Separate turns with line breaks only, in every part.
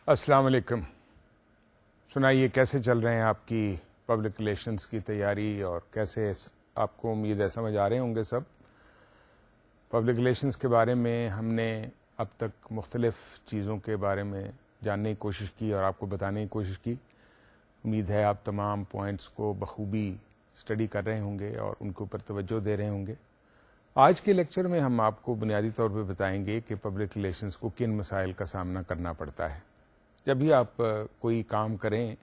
السلام علیکم. سنائیے کیسے چل رہے ہیں آپ کی پبلک ریلیشنز کی تیاری اور کیسے آپ کو امید ہے سمجھ آ رہے ہوں گے سب. پبلک ریلیشنز کے بارے میں ہم نے اب تک مختلف چیزوں کے بارے میں جاننے کی کوشش کی اور آپ کو بتانے کی کوشش کی. امید ہے آپ تمام پوائنٹس کو بخوبی اسٹڈی کر رہے ہوں گے اور ان کے اوپر توجہ دے رہے ہوں گے. آج کے لیکچر میں ہم آپ کو بنیادی طور پہ بتائیں گے کہ پبلک ریلیشنز کو کن مسائل کا سامنا کرنا پڑتا ہے. جب بھی آپ کوئی کام کریں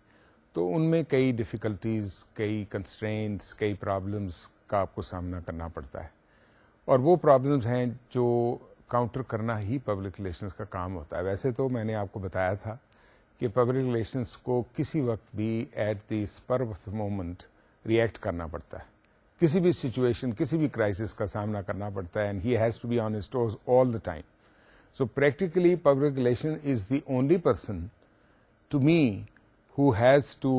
تو ان میں کئی ڈیفیکلٹیز، کئی کنسٹرینٹس، کئی پرابلمس کا آپ کو سامنا کرنا پڑتا ہے، اور وہ پرابلمس ہیں جو کاؤنٹر کرنا ہی پبلک ریلیشنز کا کام ہوتا ہے. ویسے تو میں نے آپ کو بتایا تھا کہ پبلک ریلیشنز کو کسی وقت بھی at the spur of the moment react کرنا پڑتا ہے. کسی بھی سچویشن، کسی بھی کرائسس کا سامنا کرنا پڑتا ہے، and he has to be on his toes all the time. So practically public relation is the only person to me who has to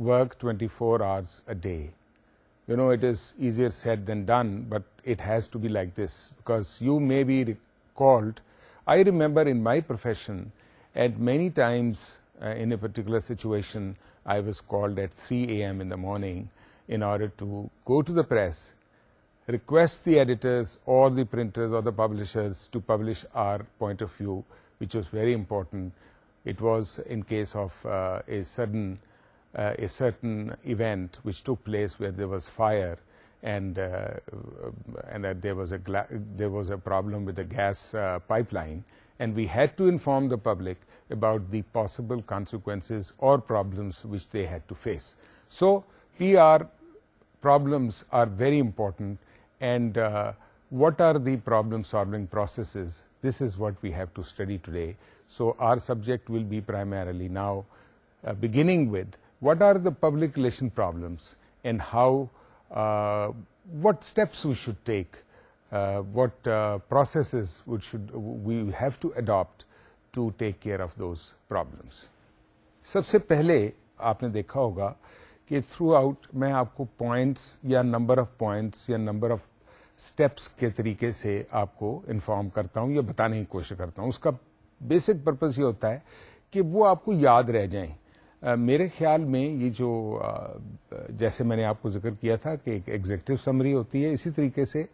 work 24 hours a day. You know, it is easier said than done, but it has to be like this because you may be called. I remember in my profession at many times in a particular situation I was called at 3 a.m. in the morning in order to go to the press, request the editors or the printers or the publishers to publish our point of view, which was very important. It was in case of a certain event which took place where there was fire and that there was a problem with the gas pipeline, and we had to inform the public about the possible consequences or problems which they had to face. So PR problems are very important. And what are the problem-solving processes? This is what we have to study today. So our subject will be primarily now beginning with what are the public relation problems and how, what steps we should take, what processes we have to adopt to take care of those problems. سب سے پہلے آپ نے دیکھا ہوگا کہ through out میں آپ کو پوائنٹس یا نمبر آف پوائنٹس یا نمبر آف اسٹیپس کے طریقے سے آپ کو انفارم کرتا ہوں یا بتانے کی کوشش کرتا ہوں. اس کا بیسک پرپز یہ ہوتا ہے کہ وہ آپ کو یاد رہ جائیں. میرے خیال میں یہ جو جیسے میں نے آپ کو ذکر کیا تھا کہ ایک ایگزیکٹو سمری ہوتی ہے، اسی طریقے سے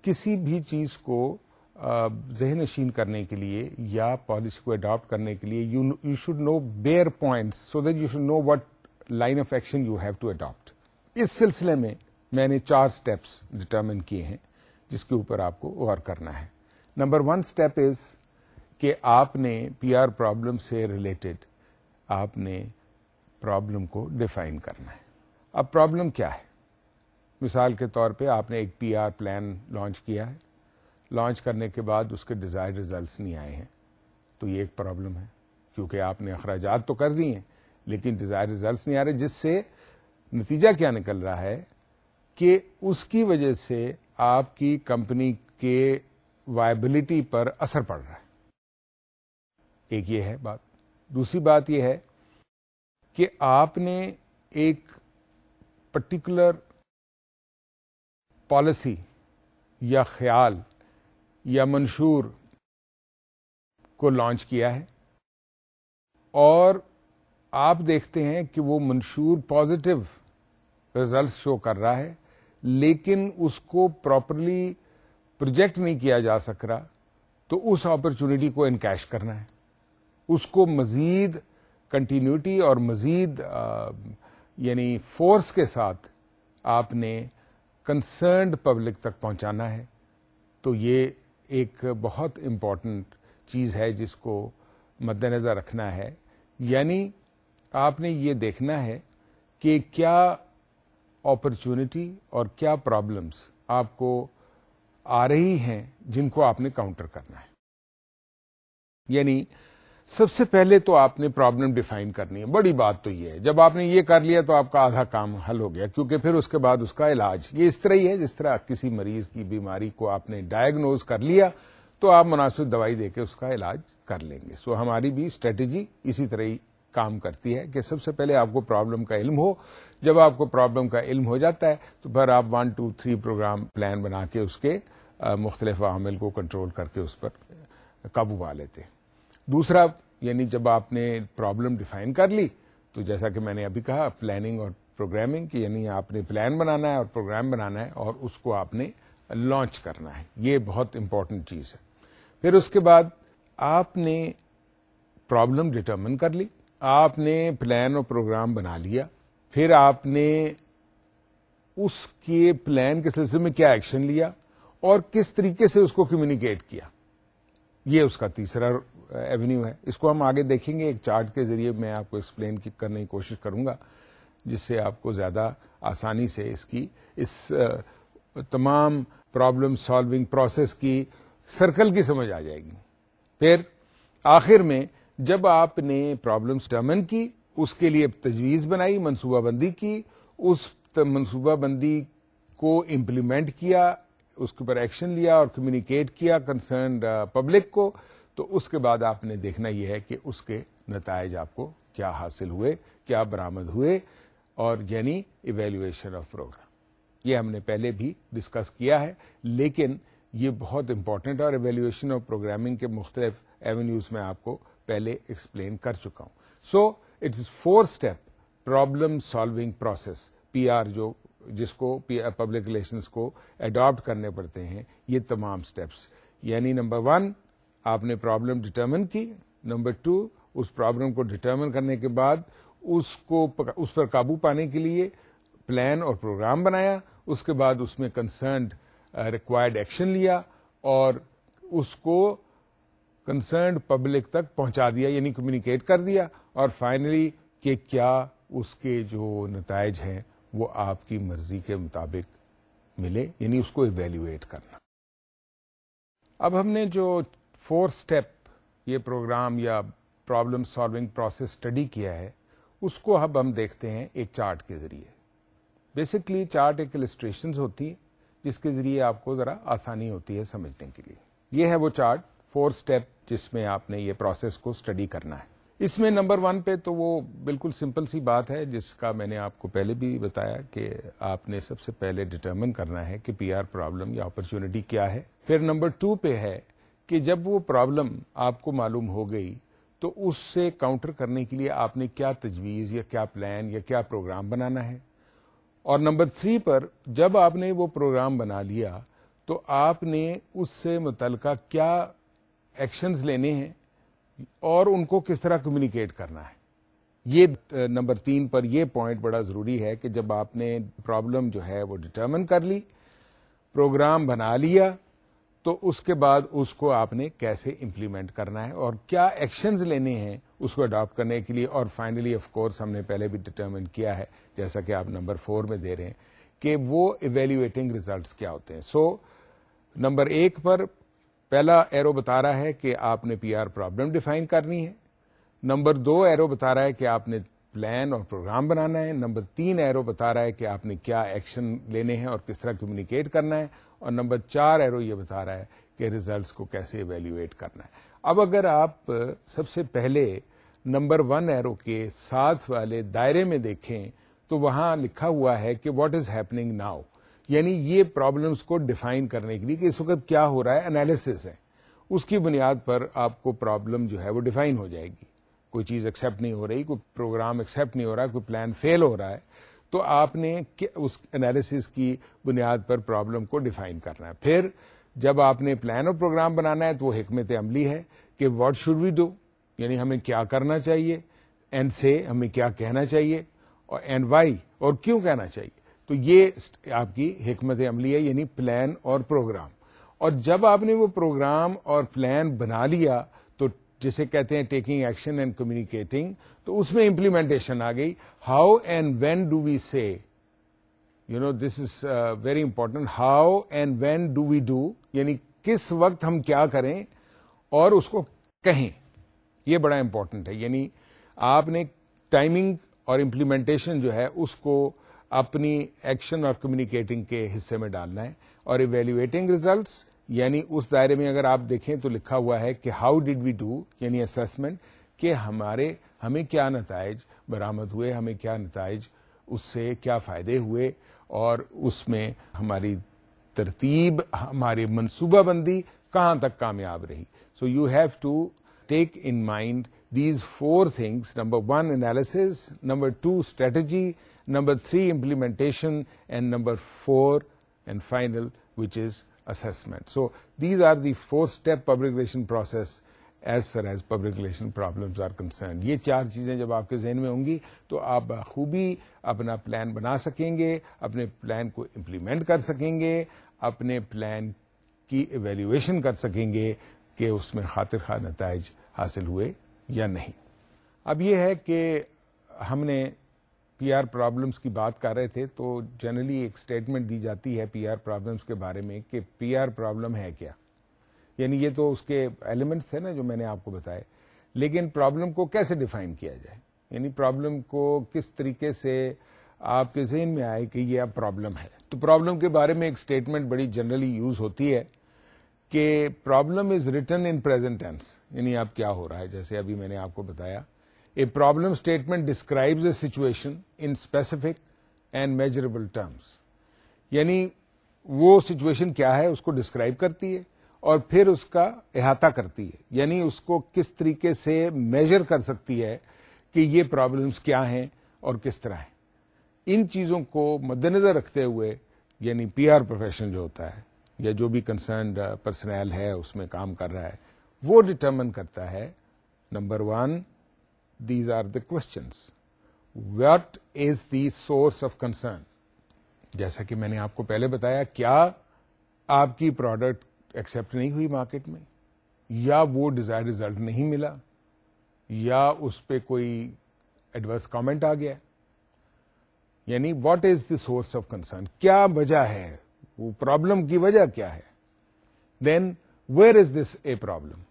کسی بھی چیز کو ذہن نشین کرنے کے لیے یا پالیسی کو اڈاپٹ کرنے کے لیے you should know bear points so that you should know what line of action you have to adapt. اس سلسلے میں نے 4 اسٹیپس ڈٹرمن کیے ہیں جس کے اوپر آپ کو غور کرنا ہے. نمبر 1 اسٹیپ از کہ آپ نے پی آر پرابلم سے ریلیٹڈ آپ نے پرابلم کو ڈیفائن کرنا ہے. اب پرابلم کیا ہے؟ مثال کے طور پہ آپ نے ایک پی آر پلان لانچ کیا ہے، لانچ کرنے کے بعد اس کے ڈیزائرڈ ریزلٹس نہیں آئے ہیں، تو یہ ایک پرابلم ہے کیونکہ آپ نے اخراجات تو کر دیے ہیں لیکن ڈیزائرڈ ریزلٹس نہیں آ رہے، جس سے نتیجہ کیا نکل رہا ہے کہ اس کی وجہ سے آپ کی کمپنی کے وائبلٹی پر اثر پڑ رہا ہے. ایک یہ ہے بات. دوسری بات یہ ہے کہ آپ نے ایک پرٹیکولر پالیسی یا خیال یا منشور کو لانچ کیا ہے اور آپ دیکھتے ہیں کہ وہ منشور پازیٹو ریزلٹس شو کر رہا ہے لیکن اس کو پراپرلی پروجیکٹ نہیں کیا جا سک رہا، تو اس اپرچونٹی کو انکیش کرنا ہے، اس کو مزید کنٹینیوٹی اور مزید یعنی فورس کے ساتھ آپ نے کنسرنڈ پبلک تک پہنچانا ہے. تو یہ ایک بہت امپورٹنٹ چیز ہے جس کو مد نظر رکھنا ہے. یعنی آپ نے یہ دیکھنا ہے کہ کیا اپرچونٹی اور کیا پرابلمس آپ کو آ رہی ہیں جن کو آپ نے کاؤنٹر کرنا ہے. یعنی سب سے پہلے تو آپ نے پرابلم ڈیفائن کرنی ہے. بڑی بات تو یہ ہے، جب آپ نے یہ کر لیا تو آپ کا آدھا کام حل ہو گیا، کیونکہ پھر اس کے بعد اس کا علاج یہ اس طرح ہی ہے جس طرح کسی مریض کی بیماری کو آپ نے ڈائگنوز کر لیا تو آپ مناسب دوائی دے کے اس کا علاج کر لیں گے. سو ہماری بھی اسٹریٹجی اسی طرح ہی کام کرتی ہے کہ سب سے پہلے آپ کو پرابلم کا علم ہو. جب آپ کو پرابلم کا علم ہو جاتا ہے تو پھر آپ 1 2 3 پروگرام پلان بنا کے اس کے مختلف عوامل کو کنٹرول کر کے اس پر قابو پا لیتے. دوسرا یعنی جب آپ نے پرابلم ڈیفائن کر لی تو جیسا کہ میں نے ابھی کہا پلاننگ اور پروگرامنگ، یعنی آپ نے پلان بنانا ہے اور پروگرام بنانا ہے اور اس کو آپ نے لانچ کرنا ہے. یہ بہت امپورٹنٹ چیز ہے. پھر اس کے بعد آپ نے پرابلم ڈٹرمن کر لی، آپ نے پلان اور پروگرام بنا لیا، پھر آپ نے اس کے پلان کے سلسلے میں کیا ایکشن لیا اور کس طریقے سے اس کو کمیونیکیٹ کیا. یہ اس کا تیسرا ایونیو ہے. اس کو ہم آگے دیکھیں گے ایک چارٹ کے ذریعے. میں آپ کو ایکسپلین کرنے کی کوشش کروں گا جس سے آپ کو زیادہ آسانی سے اس تمام پرابلم سالونگ پروسیس کی سرکل کی سمجھ آ جائے گی. پھر آخر میں جب آپ نے پرابلمس ڈٹرمن کی، اس کے لیے تجویز بنائی، منصوبہ بندی کی، اس منصوبہ بندی کو امپلیمنٹ کیا، اس کے اوپر ایکشن لیا اور کمیونیکیٹ کیا کنسرنڈ پبلک کو، تو اس کے بعد آپ نے دیکھنا یہ ہے کہ اس کے نتائج آپ کو کیا حاصل ہوئے، کیا برآمد ہوئے، اور یعنی ایویلویشن آف پروگرام. یہ ہم نے پہلے بھی ڈسکس کیا ہے لیکن یہ بہت امپورٹنٹ، اور ایویلویشن آف پروگرامنگ کے مختلف ایونیوز میں آپ کو پہلے ایکسپلین کر چکا ہوں. So it's 4 step problem solving process, P R جس کو پبلک ریلیشنز کو اڈاپٹ کرنے پڑتے ہیں. یہ تمام اسٹیپس، یعنی نمبر 1 آپ نے پرابلم ڈٹرمن کی، نمبر 2 اس پرابلم کو ڈٹرمن کرنے کے بعد اس پر قابو پانے کے لیے پلان اور پروگرام بنایا، اس کے بعد اس میں کنسرنڈ ریکوائرڈ ایکشن لیا اور اس کو کنسرنڈ پبلک تک پہنچا دیا، یعنی کمیونیکیٹ کر دیا، اور فائنلی کہ کیا اس کے جو نتائج ہیں وہ آپ کی مرضی کے مطابق ملے، یعنی اس کو ایویلویٹ کرنا. اب ہم نے جو 4 اسٹیپ یہ پروگرام یا پرابلم سالونگ پروسیس اسٹڈی کیا ہے، اس کو اب ہم دیکھتے ہیں ایک چارٹ کے ذریعے. بیسکلی چارٹ ایک السٹریشنز ہوتی ہے جس کے ذریعے آپ کو ذرا آسانی ہوتی ہے سمجھنے کے لیے. یہ ہے وہ چارٹ 4 اسٹیپ جس میں آپ نے یہ پروسیس کو اسٹڈی کرنا ہے. اس میں نمبر 1 پہ تو وہ بالکل سمپل سی بات ہے جس کا میں نے آپ کو پہلے بھی بتایا کہ آپ نے سب سے پہلے ڈٹرمن کرنا ہے کہ پی آر پرابلم یا اپرچونٹی کیا ہے. پھر نمبر 2 پہ ہے کہ جب وہ پرابلم آپ کو معلوم ہو گئی تو اس سے کاؤنٹر کرنے کے لیے آپ نے کیا تجویز یا کیا پلان یا کیا پروگرام بنانا ہے. اور نمبر 3 پر جب آپ نے وہ پروگرام بنا لیا تو آپ نے اس سے متعلقہ کیا ایکشنز لینے ہیں اور ان کو کس طرح کمیونیکیٹ کرنا ہے. یہ نمبر 3 پر یہ پوائنٹ بڑا ضروری ہے کہ جب آپ نے پرابلم جو ہے وہ ڈٹرمن کر لی، پروگرام بنا لیا، تو اس کے بعد اس کو آپ نے کیسے امپلیمنٹ کرنا ہے اور کیا ایکشنز لینے ہیں اس کو اڈاپٹ کرنے کے لیے. اور فائنلی آف کورس ہم نے پہلے بھی ڈٹرمن کیا ہے جیسا کہ آپ نمبر 4 میں دے رہے ہیں کہ وہ ایویلویٹنگ ریزلٹس کیا ہوتے ہیں. سو نمبر 1 پر پہلا ایرو بتا رہا ہے کہ آپ نے پی آر پرابلم ڈیفائن کرنی ہے. نمبر 2 ایرو بتا رہا ہے کہ آپ نے پلان اور پروگرام بنانا ہے. نمبر 3 ایرو بتا رہا ہے کہ آپ نے کیا ایکشن لینے ہیں اور کس طرح کمیونیکیٹ کرنا ہے. اور نمبر 4 ایرو یہ بتا رہا ہے کہ ریزلٹس کو کیسے ایویلویٹ کرنا ہے. اب اگر آپ سب سے پہلے نمبر 1 ایرو کے ساتھ والے دائرے میں دیکھیں تو وہاں لکھا ہوا ہے کہ واٹ از ہیپننگ ناؤ، یعنی یہ پرابلمس کو ڈیفائن کرنے کے لیے کہ اس وقت کیا ہو رہا ہے، انالیسس ہے. اس کی بنیاد پر آپ کو پرابلم جو ہے وہ ڈیفائن ہو جائے گی. کوئی چیز ایکسپٹ نہیں ہو رہی، کوئی پروگرام ایکسپٹ نہیں ہو رہا، کوئی پلان فیل ہو رہا ہے، تو آپ نے اس انالیسس کی بنیاد پر پرابلم کو ڈیفائن کرنا ہے. پھر جب آپ نے پلان اور پروگرام بنانا ہے تو وہ حکمت عملی ہے کہ واٹ شوڈ وی ڈو، یعنی ہمیں کیا کرنا چاہیے، اینڈ سے ہمیں کیا کہنا چاہیے، اور اینڈ وائی اور کیوں کہنا چاہیے. تو یہ آپ کی حکمت عملی ہے، یعنی پلان اور پروگرام. اور جب آپ نے وہ پروگرام اور پلان بنا لیا تو جسے کہتے ہیں ٹیکنگ ایکشن اینڈ کمیونیکیٹنگ، تو اس میں امپلیمنٹیشن آ گئی. How and when do we say, this is very important. How and when do we do, یعنی کس وقت ہم کیا کریں اور اس کو کہیں. یہ بڑا امپورٹنٹ ہے. یعنی آپ نے ٹائمنگ اور امپلیمنٹیشن جو ہے اس کو اپنی ایکشن اور کمیونیکیٹنگ کے حصے میں ڈالنا ہے. اور ایویلویٹنگ ریزلٹس، یعنی اس دائرے میں اگر آپ دیکھیں تو لکھا ہوا ہے کہ ہاؤ ڈڈ وی ڈو، یعنی اسسمنٹ، کہ ہمیں کیا نتائج برآمد ہوئے، ہمیں کیا نتائج، اس سے کیا فائدے ہوئے، اور اس میں ہماری ترتیب، ہماری منصوبہ بندی کہاں تک کامیاب رہی. So you have to take in mind these 4 things. Number 1, analysis. Number 2, strategy. Number 3, implementation. And number 4 and final, which is assessment. So these are the 4-step public relation process as far as public relation problems are concerned. یہ 4 چیزیں جب آپ کے ذہن میں ہوں گی تو آپ بخوبی اپنا پلان بنا سکیں گے, اپنے پلان کو امپلیمنٹ کر سکیں گے, اپنے پلان کی ایویلیویشن کر سکیں گے کہ اس میں خاطر خواہ نتائج حاصل ہوئے یا نہیں. اب یہ ہے کہ ہم نے پی آر پرابلمس کی بات کر رہے تھے تو جنرلی ایک اسٹیٹمنٹ دی جاتی ہے پی آر پرابلمس کے بارے میں کہ پی آر پرابلم ہے کیا, یعنی یہ تو اس کے ایلیمنٹس تھے نا جو میں نے آپ کو بتائے, لیکن پرابلم کو کیسے ڈیفائن کیا جائے, یعنی پرابلم کو کس طریقے سے آپ کے ذہن میں آئے کہ یہ اب پرابلم ہے. تو پرابلم کے بارے میں ایک اسٹیٹمنٹ بڑی جنرلی یوز ہوتی ہے کہ problem is written in present tense, یعنی اب کیا ہو رہا ہے. جیسے ابھی میں نے آپ کو بتایا, a problem statement describes a situation in specific and measurable terms, یعنی وہ سچویشن کیا ہے اس کو ڈسکرائب کرتی ہے اور پھر اس کا احاطہ کرتی ہے, یعنی اس کو کس طریقے سے میجر کر سکتی ہے کہ یہ پرابلمس کیا ہیں اور کس طرح ہیں. ان چیزوں کو مد نظر رکھتے ہوئے یعنی پی آر پروفیشن جو ہوتا ہے یا جو بھی کنسرنڈ پرسنل ہے اس میں کام کر رہا ہے وہ ڈٹرمن کرتا ہے. Number 1, these are the questions. What is the source of concern, جیسا کہ میں نے آپ کو پہلے بتایا, کیا آپ کی پروڈکٹ ایکسپٹ نہیں ہوئی مارکیٹ میں, یا وہ ڈیزائر ریزلٹ نہیں ملا, یا اس پہ کوئی ایڈورس کامنٹ آ گیا, یعنی what is the source of concern, کیا وجہ ہے, وہ پرابلم کی وجہ کیا ہے. Then where is this a problem,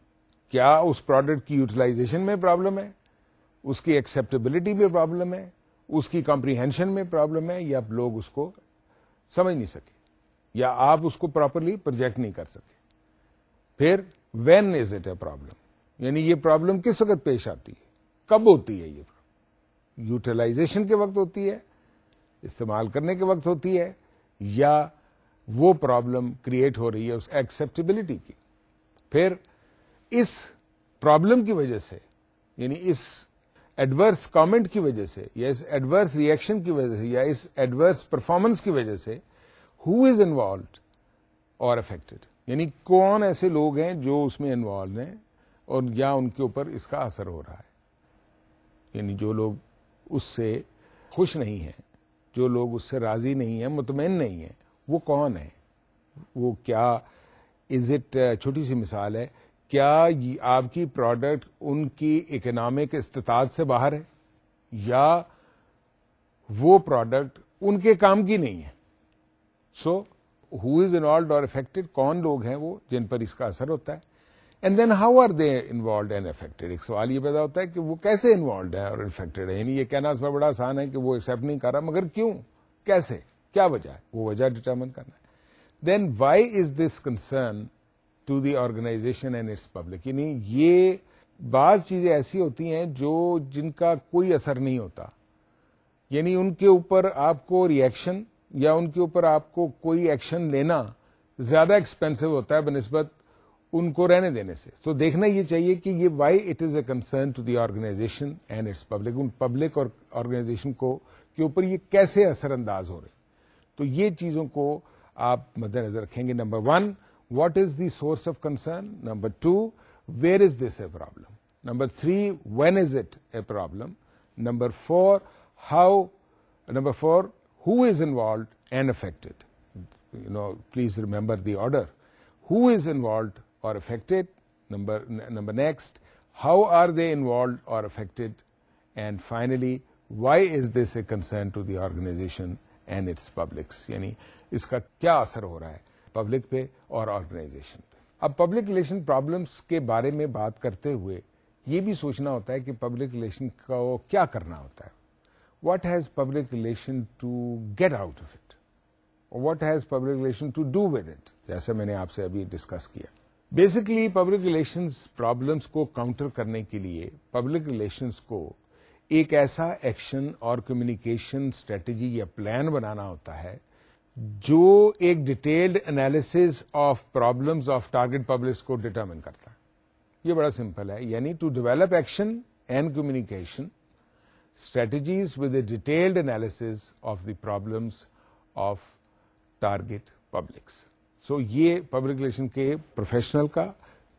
کیا اس پروڈکٹ کی یوٹیلائزیشن میں پرابلم ہے, اس کی ایکسپٹیبلٹی میں پرابلم ہے, اس کی کمپریہینشن میں پرابلم ہے, یا لوگ اس کو سمجھ نہیں سکے, یا آپ اس کو پراپرلی پروجیکٹ نہیں کر سکے. پھر when is it a problem, یعنی یہ پرابلم کس وقت پیش آتی ہے, کب ہوتی ہے, یہ یوٹیلائزیشن کے وقت ہوتی ہے, استعمال کرنے کے وقت ہوتی ہے, یا وہ پرابلم کریٹ ہو رہی ہے اس ایکسپٹیبلٹی کی. پھر اس پرابلم کی وجہ سے, یعنی اس ایڈورس کامنٹ کی وجہ سے, یا اس ایڈورس ریئیکشن کی وجہ سے, یا اس ایڈورس پرفارمنس کی وجہ سے who is involved or affected, یعنی کون ایسے لوگ ہیں جو اس میں انوالو ہیں اور یا ان کے اوپر اس کا اثر ہو رہا ہے. یعنی جو لوگ اس سے خوش نہیں ہیں, جو لوگ اس سے راضی نہیں ہیں, مطمئن نہیں ہیں, وہ کون ہیں, وہ کیا از اٹ, چھوٹی سی مثال ہے, کیا آپ کی پروڈکٹ ان کی اکنامک استطاعت سے باہر ہے, یا وہ پروڈکٹ ان کے کام کی نہیں ہے. سو ہو از انوالوڈ اور افیکٹڈ, کون لوگ ہیں وہ جن پر اس کا اثر ہوتا ہے. And then how are they involved and affected. ایک سوال یہ پیدا ہوتا ہے کہ وہ کیسے انوالوڈ ہے اور افیکٹڈ ہے. یعنی یہ کہنا اس میں بڑا آسان ہے کہ وہ ایکسپٹ نہیں کر رہا, مگر کیوں, کیسے, کیا وجہ ہے, وہ وجہ ڈٹرمن کرنا ہے. Then why is this concern to the organization and its public. یعنی یہ بعض چیزیں ایسی ہوتی ہیں جو جن کا کوئی اثر نہیں ہوتا, یعنی ان کے اوپر آپ کو ریئیکشن یا ان کے اوپر آپ کو کوئی ایکشن لینا زیادہ ایکسپینسو ہوتا ہے بنسبت ان کو رہنے دینے سے. تو دیکھنا یہ چاہیے کہ یہ why it is a concern to the organization and its public, ان پبلک اور آرگنائزیشن کو کے اوپر یہ کیسے اثر انداز ہو رہے. تو یہ چیزوں کو آپ مد نظر رکھیں گے. Number 1, what is the source of concern. Number 2, where is this a problem. Number 3, when is it a problem. Number 4, Number 4, who is involved and affected. Please remember the order. Who is involved or affected? Number next, how are they involved or affected? And finally, why is this a concern to the organization and its publics? یعنی اس کا کیا اثر ہو رہا ہے public پہ اور organization پہ. اب پبلک ریلیشن پرابلمس کے بارے میں بات کرتے ہوئے یہ بھی سوچنا ہوتا ہے کہ پبلک ریلیشن کو کیا کرنا ہوتا ہے. What has public relation to get out of it? Or what has public relation to do with it? جیسے میں نے آپ سے ابھی ڈسکس کیا. بیسکلی پبلک ریلیشنز پرابلمس کو کاؤنٹر کرنے کے لیے پبلک ریلیشنز کو ایک ایسا ایکشن اور کمیونیکیشن اسٹریٹجی یا پلان بنانا ہوتا ہے جو ایک detailed analysis of problems of target public کو ڈٹرمن کرتا ہے. یہ بڑا سمپل ہے. یعنی to develop action and communication strategies with a detailed analysis of the problems of target publics. So یہ پبلک ریلیشن کے پروفیشنل کا،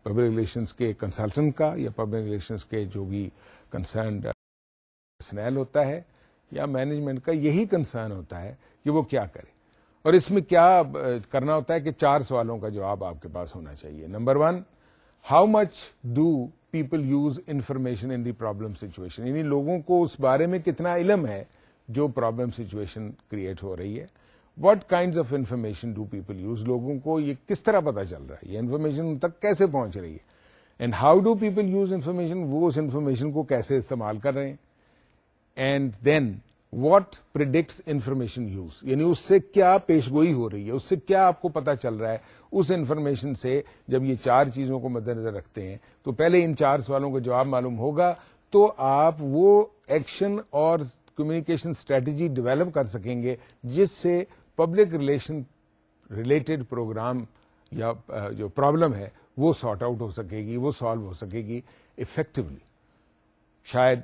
پبلک ریلیشنس کے کنسلٹنٹ کا، یا پبلک ریلیشنس کے جو بھی کنسرنڈ پرسنل ہوتا ہے یا مینجمنٹ کا یہی کنسرن ہوتا ہے کہ وہ کیا کرے. اور اس میں کیا کرنا ہوتا ہے کہ 4 سوالوں کا جواب آپ کے پاس ہونا چاہیے. Number 1، how much do people use information in the problem situation, یعنی لوگوں کو اس بارے میں کتنا علم ہے جو پرابلم سچویشن کریٹ ہو رہی ہے. What kinds of information do people use, لوگوں کو یہ کس طرح پتا چل رہا ہے، یہ انفارمیشن ان تک کیسے پہنچ رہی ہے. And how do people use information, وہ اس انفارمیشن کو کیسے استعمال کر رہے ہیں. And then what predicts information use, یعنی اس سے کیا پیش گوئی ہو رہی ہے، اس سے کیا آپ کو پتا چل رہا ہے. اس انفارمیشن سے جب یہ 4 چیزوں کو مد نظر رکھتے ہیں تو پہلے ان 4 سوالوں کا جواب معلوم ہوگا تو آپ وہ ایکشن اور کمیونیکیشن اسٹریٹجی ڈیولپ کر سکیں گے جس سے پبلک ریلیشن ریلیٹڈ پروگرام یا جو پرابلم ہے وہ سارٹ آؤٹ ہو سکے گی، وہ سالو ہو سکے گی افیکٹولی. شاید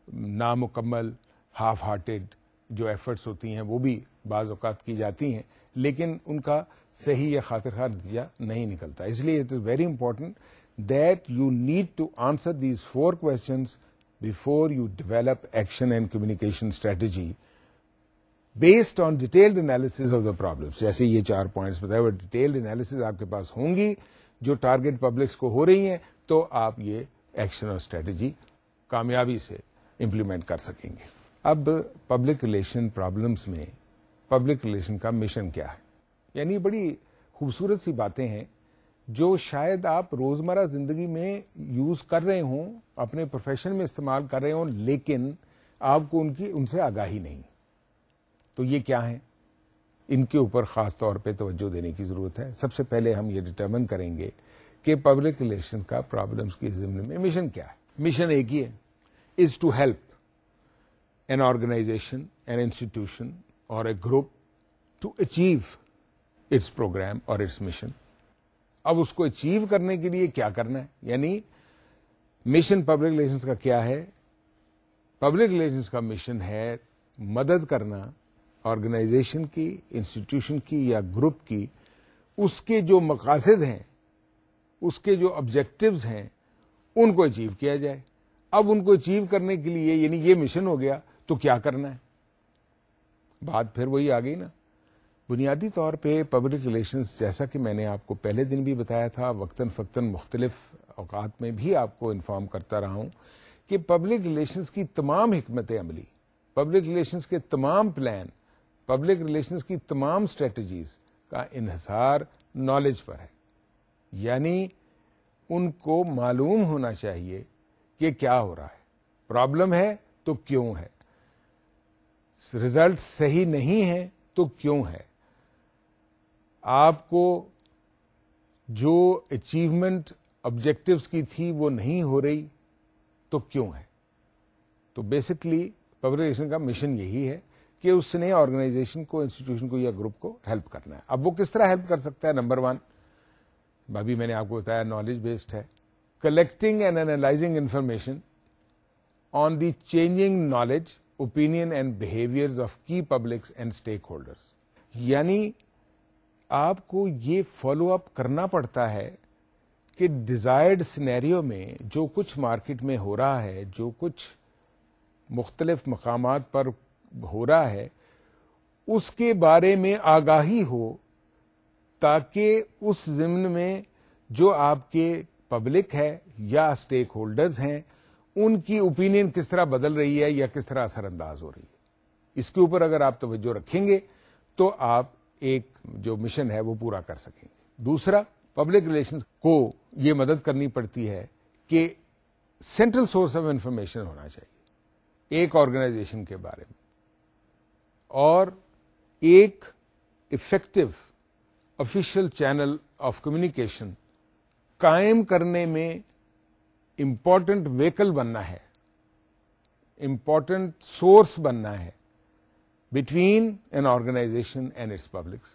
نامکمل، ہاف ہارٹیڈ جو ایفرٹس ہوتی ہیں وہ بھی بعض اوقات کی جاتی ہیں، لیکن ان کا صحیح یا خاطر خواہ نتیجہ نہیں نکلتا. اس لیے it is very important that you need to answer these 4 questions before you develop action and communication strategy based on detailed analysis of the problems. جیسے یہ 4 points بتائے وہ ڈیٹیلڈ انالیسز آپ کے پاس ہوں گی جو ٹارگیٹ پبلکس کو ہو رہی ہیں، تو آپ یہ ایکشن اور اسٹریٹجی کامیابی سے امپلیمنٹ کر سکیں گے. اب پبلک ریلیشن پرابلمس میں پبلک ریلیشن کا مشن کیا ہے، یعنی بڑی خوبصورت سی باتیں ہیں جو شاید آپ روزمرہ زندگی میں یوز کر رہے ہوں، اپنے پروفیشن میں استعمال کر رہے ہوں، لیکن آپ کو ان سے آگاہی نہیں. تو یہ کیا ہیں، ان کے اوپر خاص طور پہ توجہ دینے کی ضرورت ہے. سب سے پہلے ہم یہ ڈٹرمن کریں گے کہ پبلک ریلیشن کا پرابلمس کے ضمن میں مشن کیا ہے. مشن ایک ہی ہے، is to help an organization, an institution or a group to achieve its program or its mission. اب اس کو اچیو کرنے کے لیے کیا کرنا ہے، یعنی مشن پبلک ریلیشنز کا کیا ہے. پبلک ریلیشنز کا مشن ہے مدد کرنا آرگنائزیشن کی، انسٹیٹیوشن کی یا گروپ کی، اس کے جو مقاصد ہیں، اس کے جو آبجیکٹوز ہیں ان کو اچیو کیا جائے. اب ان کو اچیو کرنے کے لیے یعنی یہ مشن ہو گیا تو کیا کرنا ہے. بات پھر وہی آ گئی نا. بنیادی طور پہ پبلک ریلیشنز، جیسا کہ میں نے آپ کو پہلے دن بھی بتایا تھا، وقتاً فوقتاً مختلف اوقات میں بھی آپ کو انفارم کرتا رہا ہوں کہ پبلک ریلیشنز کی تمام حکمت عملی، پبلک ریلیشنز کے تمام پلان، پبلک ریلیشنز کی تمام اسٹریٹجیز کا انحصار نالج پر ہے. یعنی ان کو معلوم ہونا چاہیے کہ کیا ہو رہا ہے، پرابلم ہے تو کیوں ہے، ریزلٹ صحیح نہیں ہے تو کیوں ہے، آپ کو جو اچیومنٹ آبجیکٹوز کی تھی وہ نہیں ہو رہی تو کیوں ہے. تو بیسکلی پبلک ریلیشن کا مشن یہی ہے کہ اس نے آرگنائزیشن کو، انسٹیٹیوشن کو یا گروپ کو ہیلپ کرنا ہے. اب وہ کس طرح ہیلپ کر سکتا ہے؟ نمبر 1 ابھی میں نے آپ کو بتایا نالج بیسڈ ہے. Collecting and analysing information on the changing knowledge, opinion and behaviours of key publics and stakeholders. یعنی آپ کو یہ فالو اپ کرنا پڑتا ہے کہ ڈیزائرڈ سینیریو میں جو کچھ مارکیٹ میں ہو رہا ہے، جو کچھ مختلف مقامات پر ہو رہا ہے، اس کے بارے میں آگاہی ہو، تاکہ اس ضمن میں جو آپ کے پبلک ہے یا اسٹیک ہولڈرز ہیں ان کی اوپینین کس طرح بدل رہی ہے یا کس طرح اثر انداز ہو رہی ہے. اس کے اوپر اگر آپ توجہ رکھیں گے تو آپ ایک جو مشن ہے وہ پورا کر سکیں گے. دوسرا، پبلک ریلیشنز کو یہ مدد کرنی پڑتی ہے کہ سینٹرل سورس آف انفارمیشن ہونا چاہیے ایک آرگنائزیشن کے بارے میں، اور ایک effective official channel of communication قائم کرنے میں امپورٹنٹ ویکل بننا ہے، امپورٹنٹ سورس بننا ہے between an organisation and its publics.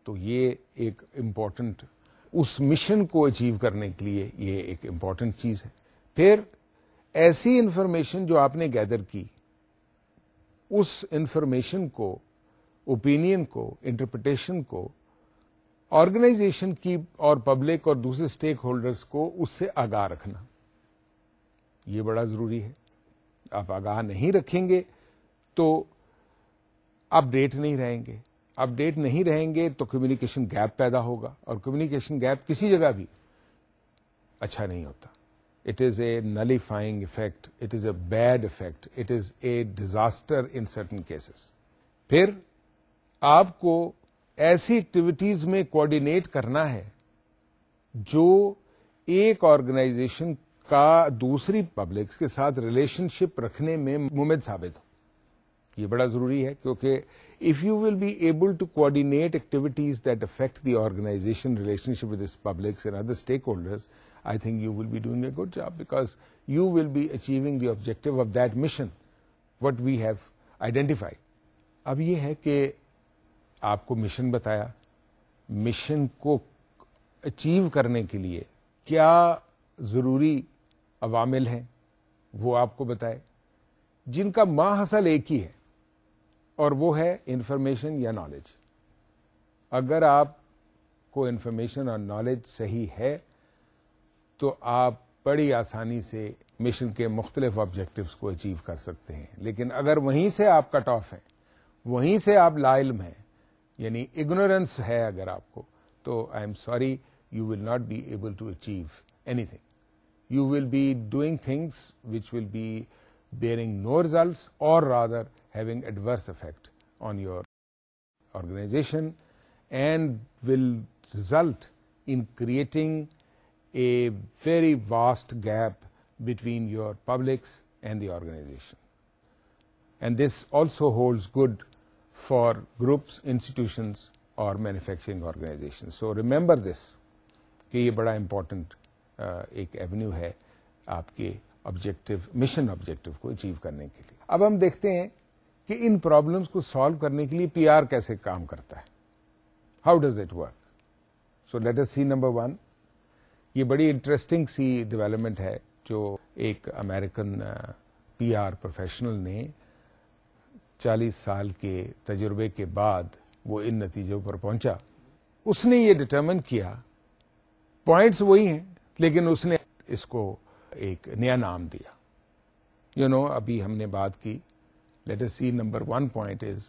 تو یہ ایک امپورٹنٹ اس مشن کو اچیو کرنے کے لیے یہ ایک امپورٹنٹ چیز ہے. پھر ایسی انفارمیشن جو آپ نے گیدر کی, اس انفارمیشن کو, اوپینین کو, انٹرپریٹیشن کو آرگنائزیشن کی اور پبلک اور دوسرے اسٹیک ہولڈرز کو اس سے آگاہ رکھنا, یہ بڑا ضروری ہے. آپ آگاہ نہیں رکھیں گے تو اپڈیٹ نہیں رہیں گے. اپڈیٹ نہیں رہیں گے تو کمیونیکیشن گیپ پیدا ہوگا, اور کمیونیکیشن گیپ کسی جگہ بھی اچھا نہیں ہوتا. It is a nullifying effect, it is a bad effect, it is a disaster in certain cases. پھر آپ کو ایسی ایکٹیویٹیز میں کوآرڈینیٹ کرنا ہے جو ایک آرگنائزیشن کا دوسری پبلکس کے ساتھ ریلیشن شپ رکھنے میں ممد ثابت ہو. یہ بڑا ضروری ہے, کیونکہ if you will be able to coordinate activities that affect the organization relationship with its publics and other stakeholders, I think you will be doing a good job, because you will be achieving the objective of that mission, what we have identified. اب یہ ہے کہ آپ کو mission بتایا, mission کو achieve کرنے کے لیے کیا ضروری عوامل ہیں وہ آپ کو بتائے, جن کا ماحصل ایک ہی ہے, اور وہ ہے انفارمیشن یا نالج. اگر آپ کو انفارمیشن اور نالج صحیح ہے تو آپ بڑی آسانی سے مشن کے مختلف آبجیکٹوز کو اچیو کر سکتے ہیں. لیکن اگر وہیں سے آپ کٹ آف ہیں, وہیں سے آپ لا علم ہیں, یعنی اگنورینس ہے اگر آپ کو, تو I am sorry, you will not be able to achieve anything. You will be doing things which will be bearing no results, or rather having adverse effect on your organization, and will result in creating a very vast gap between your publics and the organization. And this also holds good for groups, institutions, or manufacturing organizations. So remember this, کہ یہ بڑا important ایک avenue ہے آپ کے objective, mission objective کو achieve کرنے کے لیے. اب ہم دیکھتے ہیں کہ ان پرابلمس کو سالو کرنے کے لیے پی آر کیسے کام کرتا ہے. How does it work? So let us see number 1. یہ بڑی انٹرسٹنگ سی ڈیولپمنٹ ہے جو ایک امریکن پی آر پروفیشنل نے 40 سال کے تجربے کے بعد وہ ان نتیجوں پر پہنچا. اس نے یہ ڈٹرمن کیا, پوائنٹس وہی ہیں لیکن اس نے اس کو ایک نیا نام دیا. ابھی ہم نے بات کی, let us see number 1 point is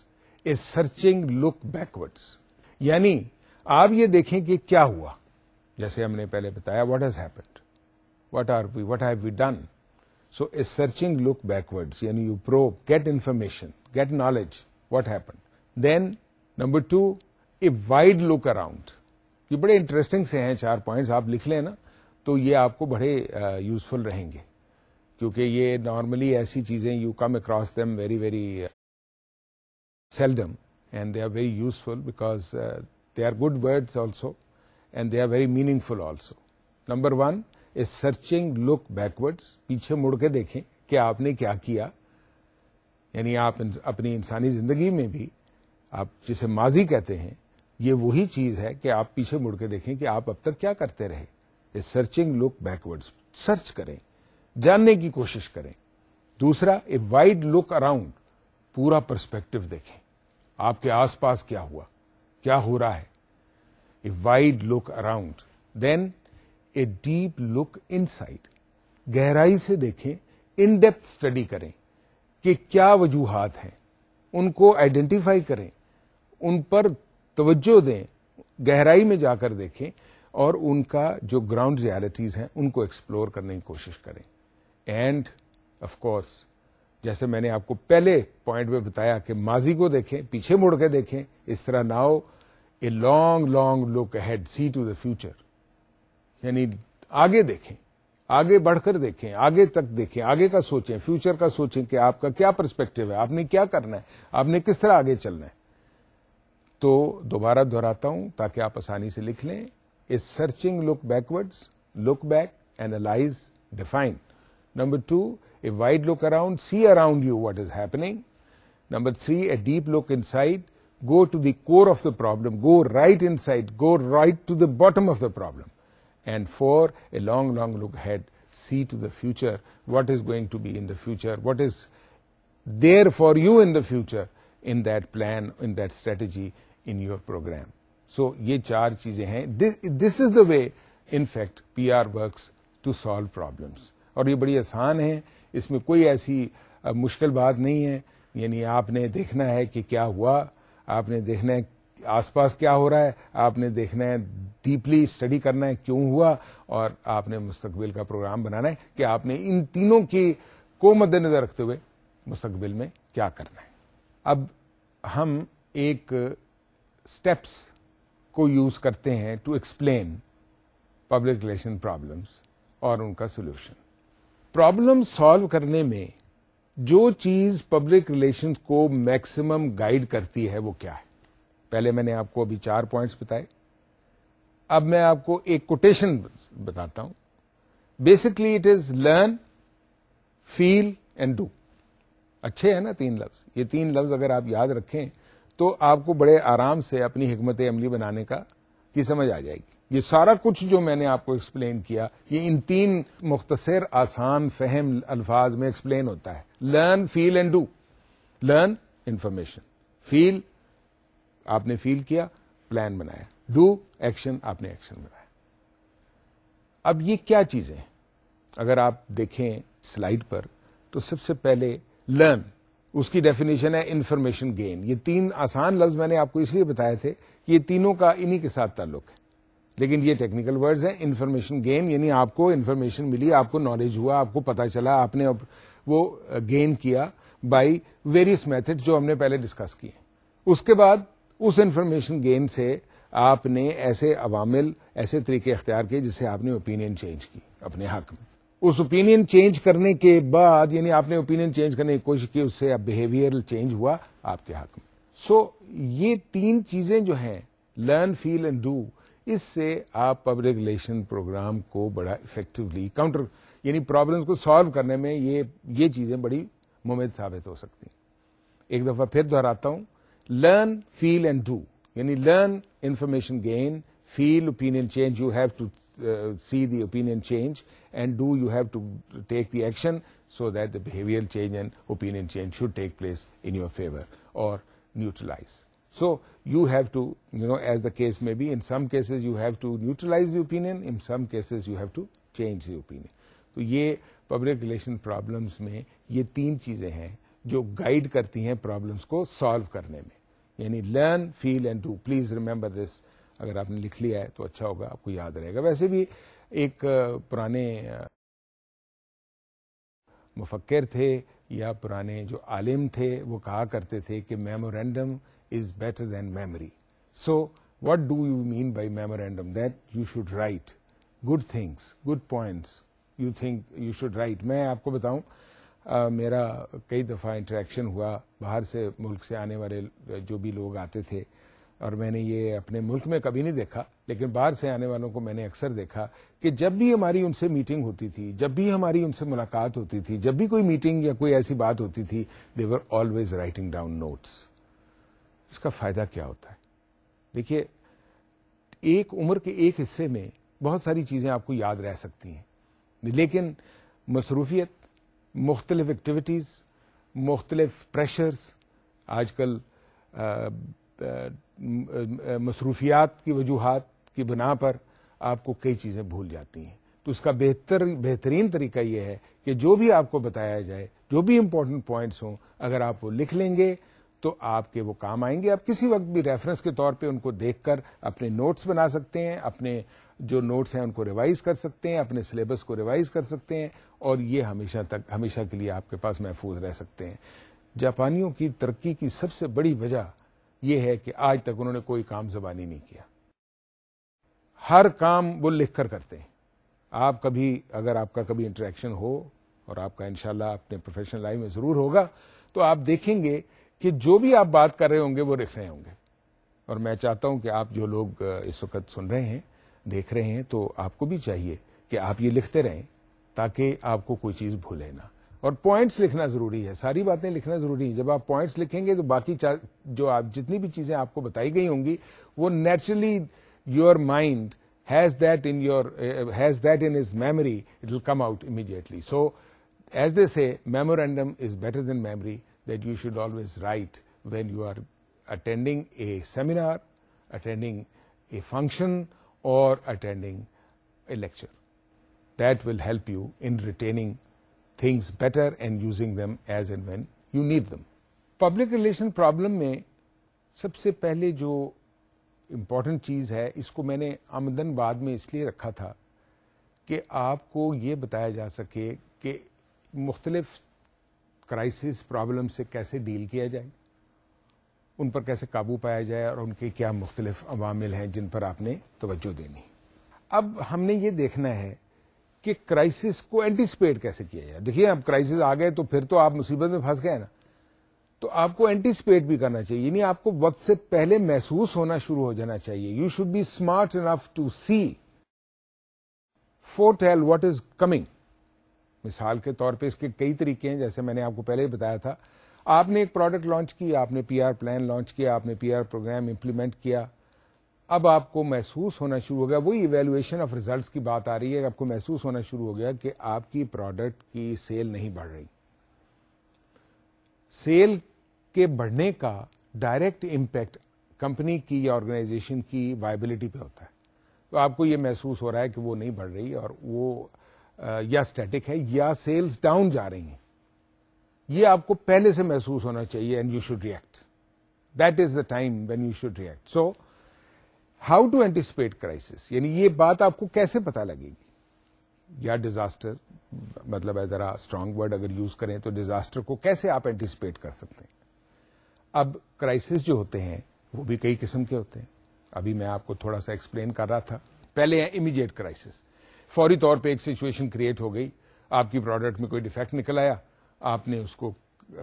a searching look backwards. یعنی آپ یہ دیکھیں کہ کیا ہوا, جیسے ہم نے پہلے بتایا what has happened, what have we done. So a searching look backwards, یعنی you probe, get information, get knowledge, what happened. Then number 2, a wide look around. یہ بڑے انٹرسٹنگ سے ہیں 4 پوائنٹس, آپ لکھ لیں نا تو یہ آپ کو بڑے یوزفل رہیں گے, کیونکہ یہ نارملی ایسی چیزیں you come across them very very seldom, and they are very useful because they are good words also, and they are very meaningful also. Number 1 is searching look backwards. پیچھے مڑ کے دیکھیں کہ آپ نے کیا کیا. یعنی آپ اپنی انسانی زندگی میں بھی, آپ جسے ماضی کہتے ہیں, یہ وہی چیز ہے کہ آپ پیچھے مڑ کے دیکھیں کہ آپ اب تک کیا کرتے رہے. سرچنگ لک بیکورڈز, سرچ کریں, جاننے کی کوشش کریں. دوسرا, اے وائڈ لک اراؤنڈ, پورا پرسپیکٹو دیکھیں, آپ کے آس پاس کیا ہوا, کیا ہو رہا ہے. A wide look around. Then a deep look inside, گہرائی سے دیکھیں, ان ڈیپتھ اسٹڈی کریں کہ کیا وجوہات ہیں, ان کو آئیڈینٹیفائی کریں, ان پر توجہ دیں, گہرائی میں جا کر دیکھیں, اور ان کا جو گراؤنڈ ریالٹیز ہیں ان کو ایکسپلور کرنے کی کوشش کریں. اینڈ آف کورس, جیسے میں نے آپ کو پہلے پوائنٹ میں بتایا کہ ماضی کو دیکھیں, پیچھے مڑ کے دیکھیں, اس طرح now a long look ahead, see to the future. یعنی آگے دیکھیں, آگے بڑھ کر دیکھیں, آگے تک دیکھیں, آگے کا سوچیں, فیوچر کا سوچیں کہ آپ کا کیا پرسپیکٹو ہے, آپ نے کیا کرنا ہے, آپ نے کس طرح آگے چلنا ہے. تو دوبارہ دہراتا ہوں تاکہ آپ آسانی سے لکھ لیں. is searching look backwards, look back, analyze, define. Number 2, a wide look around, see around you what is happening. Number 3, a deep look inside, go to the core of the problem, go right inside, go right to the bottom of the problem, and for a long look ahead, see to the future, what is going to be in the future, what is there for you in the future, in that plan, in that strategy, in your program. So یہ 4 چیزیں ہیں. This is the way in fact PR works to solve problems. اور یہ بڑی آسان ہے, اس میں کوئی ایسی مشکل بات نہیں ہے. یعنی آپ نے دیکھنا ہے کہ کیا ہوا, آپ نے دیکھنا ہے آس پاس کیا ہو رہا ہے, آپ نے دیکھنا ہے ڈیپلی اسٹڈی کرنا ہے کیوں ہوا, اور آپ نے مستقبل کا پروگرام بنانا ہے کہ آپ نے ان تینوں کی کو مد نظر رکھتے ہوئے مستقبل میں کیا کرنا ہے. اب ہم ایک اسٹیپس کو یوز کرتے ہیں to explain public relation problems اور ان کا سولوشن. پرابلم سالو کرنے میں جو چیز پبلک ریلیشنز کو میکسیمم گائیڈ کرتی ہے وہ کیا ہے؟ پہلے میں نے آپ کو ابھی 4 پوائنٹس بتائے. اب میں آپ کو ایک کوٹیشن بتاتا ہوں. Basically it is learn, feel and do. اچھے ہیں نا 3 لفظ؟ یہ 3 لفظ اگر آپ یاد رکھیں تو آپ کو بڑے آرام سے اپنی حکمت عملی بنانے کی سمجھ آ جائے گی. یہ سارا کچھ جو میں نے آپ کو ایکسپلین کیا, یہ ان 3 مختصر آسان فہم الفاظ میں ایکسپلین ہوتا ہے. Learn, feel and do. Learn, information. Feel, آپ نے فیل کیا, پلان بنایا. ڈو, ایکشن, آپ نے ایکشن بنایا. اب یہ کیا چیزیں ہیں؟ اگر آپ دیکھیں سلائیڈ پر تو سب سے پہلے لرن, اس کی ڈیفینیشن ہے انفارمیشن گین. یہ 3 آسان لفظ میں نے آپ کو اس لیے بتائے تھے کہ یہ تینوں کا انہی کے ساتھ تعلق ہے, لیکن یہ ٹیکنیکل ورڈز ہیں. انفارمیشن گین یعنی آپ کو انفارمیشن ملی, آپ کو نالج ہوا, آپ کو پتا چلا, آپ نے وہ گین کیا بائی ویریس میتھڈ جو ہم نے پہلے ڈسکس کیے. اس کے بعد اس انفارمیشن گین سے آپ نے ایسے عوامل, ایسے طریقے اختیار کیے جس سے آپ نے اوپینین چینج کی اپنے حق میں. اس اوپینین چینج کرنے کے بعد, یعنی آپ نے اوپینین چینج کرنے کی کوشش کی, اس سے اب بہیویئرل چینج ہوا آپ کے حق میں. سو یہ 3 چیزیں جو ہیں, لرن, فیل اینڈ ڈو, اس سے آپ پبلک ریلیشن پروگرام کو بڑا افیکٹولی کاؤنٹر, یعنی پرابلمس کو سالو کرنے میں یہ چیزیں بڑی مفید ثابت ہو سکتی ہیں. ایک دفعہ پھر دہراتا ہوں. لرن, فیل اینڈ ڈو, یعنی learn information gain, feel opinion change, you have to see the opinion change, and do you have to take the action so that the behavioral change and opinion change should take place in your favor or neutralize. So you have to, as the case may be, in some cases you have to neutralize the opinion, in some cases you have to change the opinion. تو یہ public relation problems میں یہ 3 چیزیں ہیں جو guide کرتی ہیں problems کو سالو کرنے میں, یعنی learn, feel and do. Please remember this. اگر آپ نے لکھ لیا ہے تو اچھا ہوگا, آپ کو یاد رہے گا. ویسے بھی ایک پرانے مفکر تھے یا پرانے جو عالم تھے وہ کہا کرتے تھے کہ memorandum is better than memory. So what do you mean by memorandum? That you should write good things, good points you think you should write. میں آپ کو بتاؤں, میرا کئی دفعہ انٹریکشن ہوا باہر سے, ملک سے آنے والے جو بھی لوگ آتے تھے, اور میں نے یہ اپنے ملک میں کبھی نہیں دیکھا, لیکن باہر سے آنے والوں کو میں نے اکثر دیکھا کہ جب بھی ہماری ان سے میٹنگ ہوتی تھی, جب بھی ہماری ان سے ملاقات ہوتی تھی, جب بھی کوئی میٹنگ یا کوئی ایسی بات ہوتی تھی, دے were always writing down notice. اس کا فائدہ کیا ہوتا ہے؟ دیکھیے, ایک عمر کے ایک حصے میں بہت ساری چیزیں آپ کو یاد رہ سکتی ہیں, لیکن مصروفیت, مختلف ایکٹیویٹیز, مختلف پریشرز, آج کل مصروفیات کی وجوہات کی بنا پر آپ کو کئی چیزیں بھول جاتی ہیں. تو اس کا بہترین طریقہ یہ ہے کہ جو بھی آپ کو بتایا جائے, جو بھی امپورٹنٹ پوائنٹس ہوں, اگر آپ وہ لکھ لیں گے تو آپ کے وہ کام آئیں گے. آپ کسی وقت بھی ریفرنس کے طور پہ ان کو دیکھ کر اپنے نوٹس بنا سکتے ہیں, اپنے جو نوٹس ہیں ان کو ریوائز کر سکتے ہیں, اپنے سلیبس کو ریوائز کر سکتے ہیں, اور یہ ہمیشہ کے لیے آپ کے پاس محفوظ رہ سکتے ہیں. جاپانیوں کی ترقی کی سب سے بڑی وجہ یہ ہے کہ آج تک انہوں نے کوئی کام زبانی نہیں کیا. ہر کام وہ لکھ کر کرتے ہیں. آپ کبھی, اگر آپ کا کبھی انٹریکشن ہو, اور آپ کا انشاءاللہ اپنے پروفیشنل لائف میں ضرور ہوگا, تو آپ دیکھیں گے کہ جو بھی آپ بات کر رہے ہوں گے وہ لکھ رہے ہوں گے. اور میں چاہتا ہوں کہ آپ جو لوگ اس وقت سن رہے ہیں, دیکھ رہے ہیں, تو آپ کو بھی چاہیے کہ آپ یہ لکھتے رہیں تاکہ آپ کو کوئی چیز بھولے نہ. اور پوائنٹس لکھنا ضروری ہے, ساری باتیں لکھنا ضروری ہے. جب آپ پوائنٹس لکھیں گے تو باقی جو آپ جتنی بھی چیزیں آپ کو بتائی گئی ہوں گی وہ naturally your mind has that in his memory, it will come out immediately. So as they say, memorandum is better than memory, that you should always write when you are attending a seminar, attending a function, or attending a lecture. That will help you in retaining things better and using them as and when you need them. Public relation problem میں سب سے پہلے جو important چیز ہے, اس کو میں نے آمدن بعد میں اس لیے رکھا تھا کہ آپ کو یہ بتایا جا سکے کہ مختلف کرائسس پرابلم سے کیسے ڈیل کیا جائے, ان پر کیسے قابو پایا جائے, اور ان کے کیا مختلف عوامل ہیں جن پر آپ نے توجہ دینی. اب ہم نے یہ دیکھنا ہے کہ کرائسس کو اینٹیسپیٹ کیسے کیا جائے. دیکھیے اب کرائسس آ گئے تو پھر تو آپ مصیبت میں پھنس گئے نا, تو آپ کو اینٹیسپیٹ بھی کرنا چاہیے, یعنی آپ کو وقت سے پہلے محسوس ہونا شروع ہو جانا چاہیے. You should be smart enough to see foretell what is coming. مثال کے طور پہ اس کے کئی طریقے ہیں, جیسے میں نے آپ کو پہلے ہی بتایا تھا. آپ نے ایک پروڈکٹ لانچ کی, آپ نے پی آر پلان لانچ کیا, آپ نے پی آر پروگرام امپلیمنٹ کیا. اب آپ کو محسوس ہونا شروع ہو گیا, وہی ایویلویشن آف ریزلٹس کی بات آ رہی ہے, آپ کو محسوس ہونا شروع ہو گیا کہ آپ کی پروڈکٹ کی سیل نہیں بڑھ رہی. سیل کے بڑھنے کا ڈائریکٹ امپیکٹ کمپنی کی یا آرگنائزیشن کی وائبلٹی پہ ہوتا ہے. تو آپ کو یہ محسوس ہو رہا ہے کہ وہ نہیں بڑھ رہی اور وہ یا اسٹیٹک ہے یا سیلز ڈاؤن جا رہی ہیں, یہ آپ کو پہلے سے محسوس ہونا چاہیے. And you should react, that is the time when you should react. So how to anticipate crisis, یعنی یہ بات آپ کو کیسے پتا لگے گی. یا ڈیزاسٹر, مطلب ہے ذرا اسٹرانگ ورڈ اگر یوز کریں تو ڈیزاسٹر کو کیسے آپ اینٹیسپیٹ کر سکتے ہیں. اب کرائسس جو ہوتے ہیں وہ بھی کئی قسم کے ہوتے ہیں, ابھی میں آپ کو تھوڑا سا ایکسپلین کر رہا تھا. پہلے ہے امیڈیٹ کرائسس, فوری طور پہ ایک سچویشن کریٹ ہو گئی, آپ کی پروڈکٹ میں کوئی ڈیفیکٹ نکل آیا, آپ نے اس کو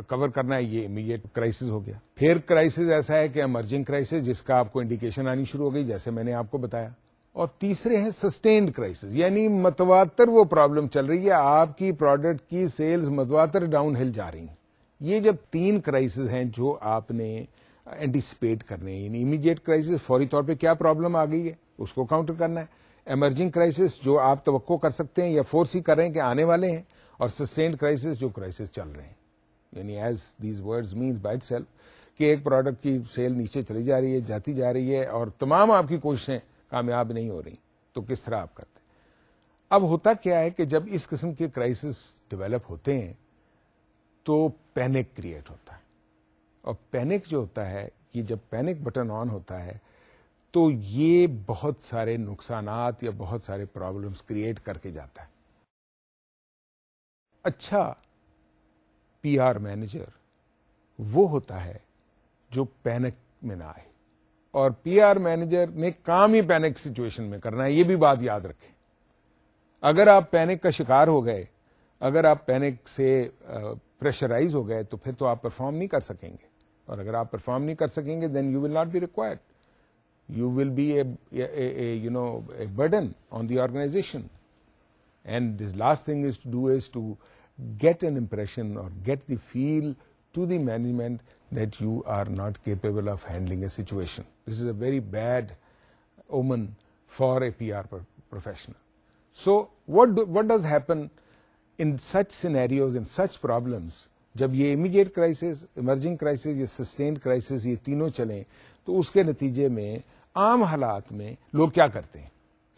کور کرنا ہے, یہ امیڈیٹ کرائسس ہو گیا. پھر کرائسس ایسا ہے کہ ایمرجنگ کرائسس, جس کا آپ کو انڈیکیشن آنی شروع ہو گئی, جیسے میں نے آپ کو بتایا. اور تیسرے ہیں سسٹینڈ کرائسس, یعنی متواتر وہ پرابلم چل رہی ہے, آپ کی پروڈکٹ کی سیلز متواتر ڈاؤن ہل جا رہی ہیں. یہ جب تین کرائسس ہیں جو آپ نے اینٹیسپیٹ کرنے ہیں, یعنی امیڈیٹ کرائسس, فوری طور پہ کیا پرابلم آ گئی ہے اس کو کاؤنٹر کرنا ہے. ایمرجنگ کرائسس جو آپ توقع کر سکتے ہیں یا فورسی کر رہے ہیں کہ آنے والے ہیں. اور سسٹینڈ کرائسس جو کرائسس چل رہے ہیں, یعنی as these words means by itself کہ ایک پروڈکٹ کی سیل نیچے چلی جا رہی ہے, جاتی جا رہی ہے, اور تمام آپ کی کوششیں کامیاب نہیں ہو رہی, تو کس طرح آپ کرتے ہیں. اب ہوتا کیا ہے کہ جب اس قسم کے کرائسس ڈیولپ ہوتے ہیں تو پینک کریٹ ہوتا ہے, اور پینک جو ہوتا ہے, یہ جب پینک بٹن آن ہوتا ہے تو یہ بہت سارے نقصانات یا بہت سارے پرابلمس کریٹ کر کے جاتا ہے. اچھا پی آر مینیجر وہ ہوتا ہے جو پینک میں نہ آئے, اور پی آر مینیجر نے کام ہی پینک سچویشن میں کرنا ہے, یہ بھی بات یاد رکھیں. اگر آپ پینک کا شکار ہو گئے, اگر آپ پینک سے پریشرائز ہو گئے, تو پھر تو آپ پرفارم نہیں کر سکیں گے, اور اگر آپ پرفارم نہیں کر سکیں گے then you will not be required, you will be a burden on the organization. And this last thing is to do is to get an impression or get the feel to the management that you are not capable of handling a situation. This is a very bad omen for a PR professional. So what does happen in such scenarios, in such problems, جب یہ immediate crisis, emerging crisis یا sustained crisis یہ تینوں چلیں, تو اس کے نتیجے میں عام حالات میں لوگ کیا کرتے ہیں؟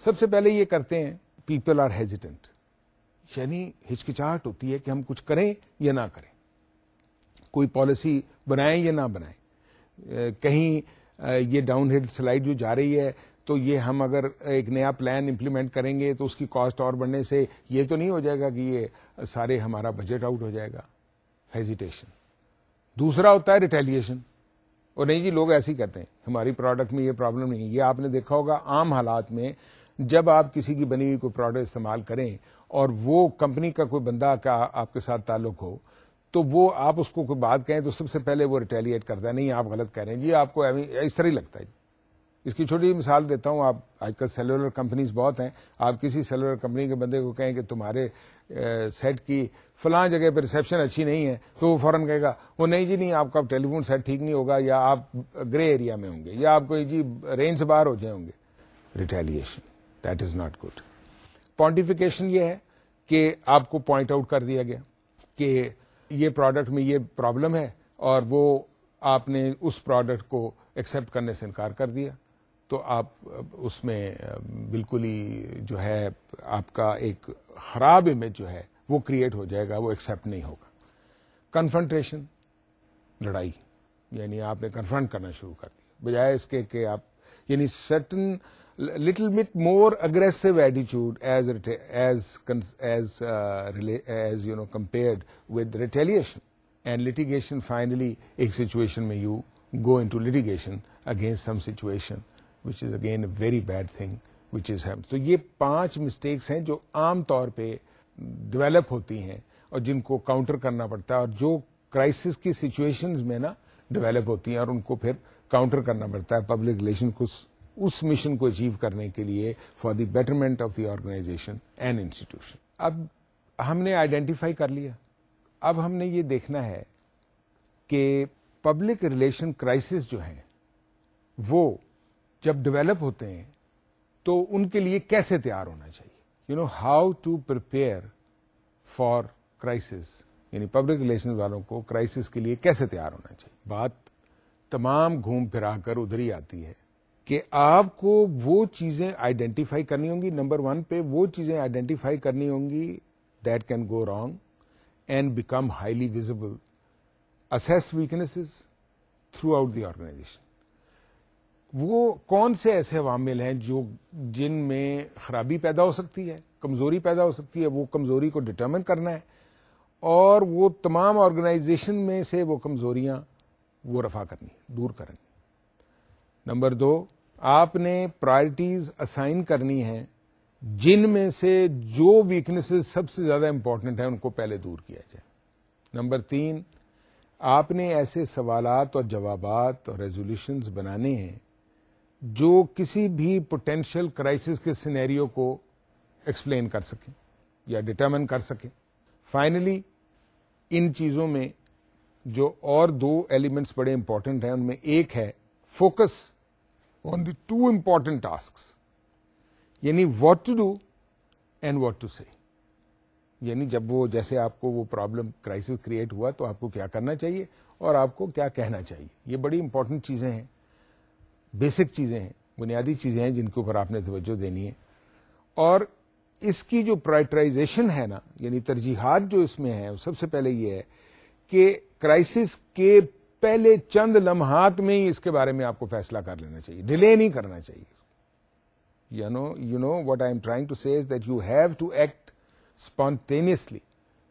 سب سے پہلے یہ کرتے ہیں, people are hesitant, یعنی ہچکچاہٹ ہوتی ہے کہ ہم کچھ کریں یا نہ کریں, کوئی پالیسی بنائیں یا نہ بنائیں. کہیں یہ ڈاؤن ہل سلائڈ جو جا رہی ہے تو یہ ہم اگر ایک نیا پلان امپلیمنٹ کریں گے تو اس کی کاسٹ اور بڑھنے سے یہ تو نہیں ہو جائے گا کہ یہ سارے ہمارا بجٹ آؤٹ ہو جائے گا. ہیزیٹیشن. دوسرا ہوتا ہے ریٹیلیشن, اور نہیں جی لوگ ایسے ہی کہتے ہیں ہماری پروڈکٹ میں یہ پرابلم نہیں ہے. یہ آپ نے دیکھا ہوگا عام حالات میں جب آپ کسی کی بنی ہوئی کوئی پروڈکٹ استعمال کریں اور وہ کمپنی کا کوئی بندہ کا آپ کے ساتھ تعلق ہو, تو وہ آپ اس کو کوئی بات کہیں تو سب سے پہلے وہ ریٹیلیٹ کرتا ہے, نہیں آپ غلط کہہ رہے ہیں جی, آپ کو اس طرح ہی لگتا ہے, اس کی چھوٹی مثال دیتا ہوں. آپ آج کل سیلولر کمپنیز بہت ہیں. آپ کسی سیلولر کمپنی کے بندے کو کہیں کہ تمہارے سیٹ کی فلاں جگہ پہ ریسیپشن اچھی نہیں ہے, تو وہ فوراً کہے گا وہ نہیں جی نہیں, آپ کا ٹیلی فون سیٹ ٹھیک نہیں ہوگا, یا آپ گرے ایریا میں ہوں گے, یا آپ کو جی رینج سے باہر ہو جائیں گے. Retaliation, that is not good. Pontification یہ ہے کہ آپ کو پوائنٹ آؤٹ کر دیا گیا کہ یہ پروڈکٹ میں یہ پرابلم ہے, اور وہ آپ نے اس پروڈکٹ کو ایکسپٹ کرنے سے انکار کر دیا, تو آپ اس میں بالکل ہی جو ہے آپ کا ایک خراب امیج جو ہے وہ کریٹ ہو جائے گا, وہ ایکسپٹ نہیں ہوگا. کنفرنٹیشن, لڑائی, یعنی آپ نے کنفرنٹ کرنا شروع کر دیا بجائے اس کے کہ آپ یعنی certain little bit more aggressive attitude as compared with retaliation and litigation. Finally ایک situation میں you go into litigation against some situation which is again a very bad thing which is happened. تو یہ 5 mistakes ہیں جو عام طور پہ develop ہوتی ہیں اور جن کو کاؤنٹر کرنا پڑتا ہے, اور جو کرائسس کی سچویشنز میں نا ڈیولپ ہوتی ہیں, اور ان کو پھر کاؤنٹر کرنا پڑتا ہے پبلک ریلیشن کو اس مشن کو اچیو کرنے کے لیے for the betterment of the organization and institution. اب ہم نے آئیڈینٹیفائی کر لیا, اب ہم نے یہ دیکھنا ہے کہ پبلک ریلیشن کرائسس جو ہیں وہ جب ڈیولپ ہوتے ہیں تو ان کے لیے کیسے تیار ہونا چاہیے. How to prepare for crisis, یعنی پبلک ریلیشن والوں کو کرائسس کے لیے کیسے تیار ہونا چاہیے. بات تمام گھوم پھرا کر ادھر ہی آتی ہے کہ آپ کو وہ چیزیں آئیڈینٹیفائی کرنی ہوں گی. نمبر 1 پہ وہ چیزیں آئیڈینٹیفائی کرنی ہوں گی that can go wrong and become highly visible. Assess weaknesses throughout the organization. وہ کون سے ایسے عوامل ہیں جن میں خرابی پیدا ہو سکتی ہے, کمزوری پیدا ہو سکتی ہے, وہ کمزوری کو ڈٹرمن کرنا ہے, اور وہ تمام آرگنائزیشن میں سے وہ کمزوریاں وہ رفع کرنی, دور کرنی. نمبر 2, آپ نے پرائرٹیز اسائن کرنی ہیں جن میں سے جو ویکنیسز سب سے زیادہ امپورٹنٹ ہیں ان کو پہلے دور کیا جائے. نمبر 3, آپ نے ایسے سوالات اور جوابات اور ریزولوشنز بنانے ہیں جو کسی بھی پوٹینشیل کرائسس کے سینیریو کو ایکسپلین کر سکیں یا ڈٹرمن کر سکیں. فائنلی ان چیزوں میں جو اور 2 ایلیمنٹس بڑے امپورٹنٹ ہیں ان میں ایک ہے focus on the 2 important tasks, یعنی what to do and what to say. یعنی جب وہ جیسے آپ کو وہ پرابلم کرائسس کریٹ ہوا تو آپ کو کیا کرنا چاہیے اور آپ کو کیا کہنا چاہیے. یہ بڑی امپورٹنٹ چیزیں ہیں, بیسک چیزیں ہیں, بنیادی چیزیں ہیں جن کے اوپر آپ نے توجہ دینی ہے. اور اس کی جو پرائرٹائزیشن ہے نا, یعنی ترجیحات جو اس میں ہے, سب سے پہلے یہ ہے کہ کرائسس کے پہلے چند لمحات میں ہی اس کے بارے میں آپ کو فیصلہ کر لینا چاہیے, ڈیلے نہیں کرنا چاہیے. You know what I am trying to say is that you have to act spontaneously.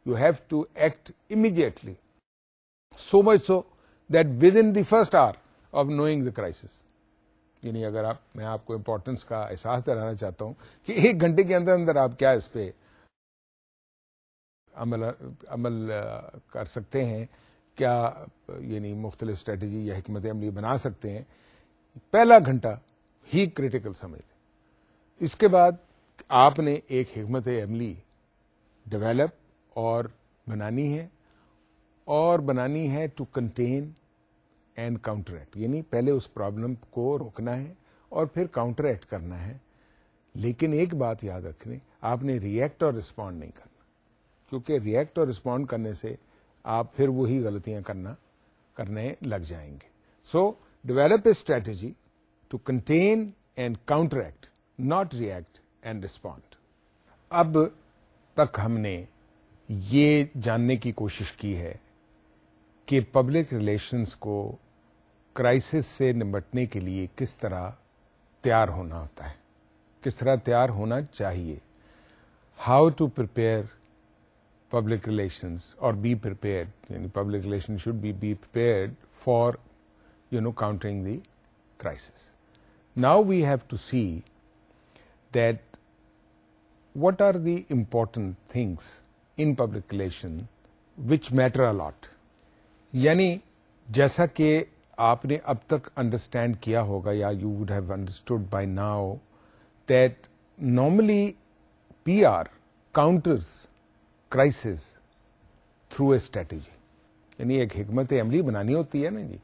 You have to act immediately. So much so that within the first hour of knowing the crisis. یعنی اگر میں آپ کو importance کا احساس دلانا چاہتا ہوں کہ 1 گھنٹے کے اندر اندر آپ کیا اس پہ عمل کر سکتے ہیں, کیا یعنی مختلف اسٹریٹجی یا حکمت عملی بنا سکتے ہیں, پہلا گھنٹہ ہی کریٹیکل سمجھ لیں. اس کے بعد آپ نے ایک حکمت عملی ڈیولپ اور بنانی ہے, اور بنانی ہے to contain and counteract. یعنی پہلے اس پرابلم کو روکنا ہے اور پھر کاؤنٹر ایکٹ کرنا ہے. لیکن ایک بات یاد رکھیں, آپ نے ریئیکٹ اور رسپونڈ نہیں کرنا, کیونکہ ریئیکٹ اور رسپونڈ کرنے سے آپ پھر وہی غلطیاں کرنے لگ جائیں گے. So develop a strategy to contain and counteract, not react and respond. اب تک ہم نے یہ جاننے کی کوشش کی ہے کہ پبلک ریلیشنز کو کرائسس سے نمٹنے کے لیے کس طرح تیار ہونا ہوتا ہے, کس طرح تیار ہونا چاہیے. How to prepare public relations اور بی پریپیئرڈ, یعنی public relation should be prepared for countering the crisis. Now we have to see that what are the important things in public relation which matter a lot. یعنی جیسا کہ آپ نے اب تک understand کیا ہوگا یا you would have understood by now that normally P R counters crisis through a strategy. یعنی ایک حکمت عملی بنانی ہوتی ہے نا جی.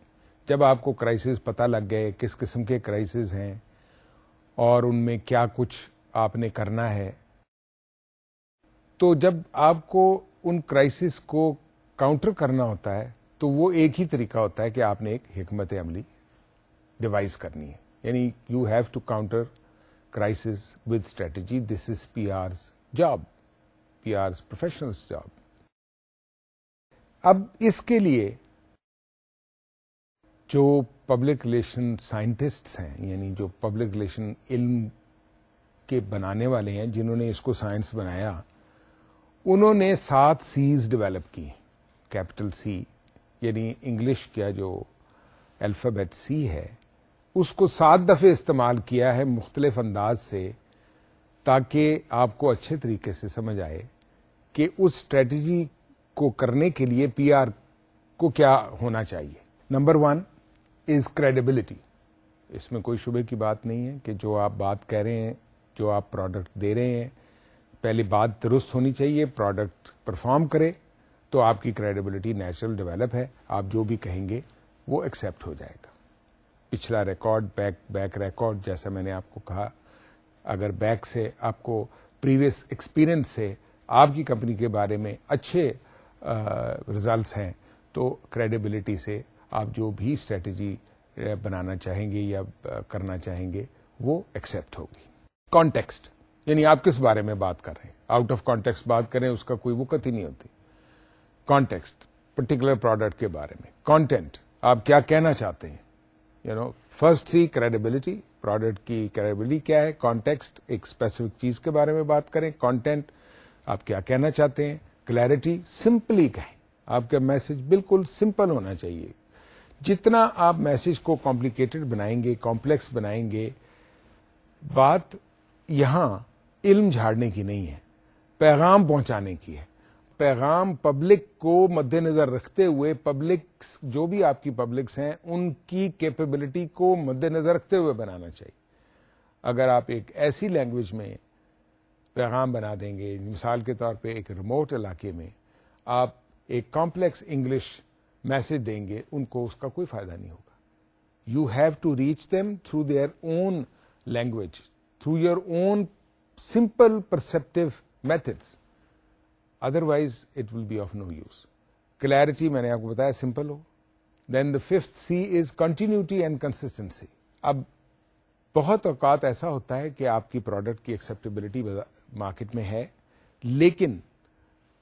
جب آپ کو کرائسس پتہ لگ گئے کس قسم کے کرائسس ہیں اور ان میں کیا کچھ آپ نے کرنا ہے, تو جب آپ کو ان کرائسس کو کاؤنٹر کرنا ہوتا ہے تو وہ ایک ہی طریقہ ہوتا ہے کہ آپ نے ایک حکمت عملی ڈیوائز کرنی ہے. یعنی you have to counter crisis with strategy. This is P R's job, پی آرز پروفیشنلز جاب. اب اس کے لیے جو پبلک ریلیشن سائنٹسٹس ہیں, یعنی جو پبلک ریلیشن علم کے بنانے والے ہیں, جنہوں نے اس کو سائنس بنایا, انہوں نے 7 سیز ڈیولپ کی. کیپٹل سی یعنی انگلش کا جو الفابیٹ سی ہے اس کو 7 دفعے استعمال کیا ہے مختلف انداز سے, تاکہ آپ کو اچھے طریقے سے سمجھ آئے کہ اس اسٹریٹجی کو کرنے کے لیے پی آر کو کیا ہونا چاہیے. نمبر 1 از کریڈیبلٹی. اس میں کوئی شبے کی بات نہیں ہے کہ جو آپ بات کہہ رہے ہیں, جو آپ پروڈکٹ دے رہے ہیں, پہلی بات درست ہونی چاہیے. پروڈکٹ پرفارم کرے تو آپ کی کریڈیبلٹی نیچرل ڈیولپ ہے. آپ جو بھی کہیں گے وہ ایکسیپٹ ہو جائے گا. پچھلا ریکارڈ, بیک ریکارڈ, جیسا میں نے آپ کو کہا, اگر بیک سے آپ کو پریویس ایکسپیرئنس سے آپ کی کمپنی کے بارے میں اچھے ریزلٹس ہیں تو کریڈیبلٹی سے آپ جو بھی اسٹریٹجی بنانا چاہیں گے یا کرنا چاہیں گے وہ ایکسیپٹ ہوگی. کانٹیکسٹ یعنی آپ کس بارے میں بات کر رہے ہیں. آؤٹ آف کانٹیکسٹ بات کریں اس کا کوئی وقت ہی نہیں ہوتی. کانٹیکسٹ پرٹیکولر پروڈکٹ کے بارے میں. کانٹینٹ آپ کیا کہنا چاہتے ہیں. فرسٹ سی کریڈیبلٹی, پروڈکٹ کی کریڈیبلٹی کیا ہے. کانٹیکسٹ ایک اسپیسیفک چیز کے بارے میں بات کریں. کانٹینٹ آپ کیا کہنا چاہتے ہیں. کلیئرٹی سمپلی کہیں, آپ کا میسج بالکل سمپل ہونا چاہیے. جتنا آپ میسج کو کمپلیکیٹڈ بنائیں گے, کمپلیکس بنائیں گے, بات یہاں علم جھاڑنے کی نہیں ہے, پیغام پہنچانے کی ہے. پیغام پبلک کو مد نظر رکھتے ہوئے, پبلک جو بھی آپ کی پبلکس ہیں ان کی کیپیبلٹی کو مد نظر رکھتے ہوئے بنانا چاہیے. اگر آپ ایک ایسی لینگویج میں پیغام بنا دیں گے, مثال کے طور پہ ایک ریموٹ علاقے میں آپ ایک کمپلیکس انگلش میسج دیں گے, ان کو اس کا کوئی فائدہ نہیں ہوگا. You have to reach them through their own language, through your own simple perceptive methods, otherwise it will be of no use. Clarity میں نے آپ کو بتایا سمپل ہو. Then the 5th C is continuity and consistency. اب بہت اوقات ایسا ہوتا ہے کہ آپ کی پروڈکٹ کی ایکسیپٹیبلٹی مارکیٹ میں ہے, لیکن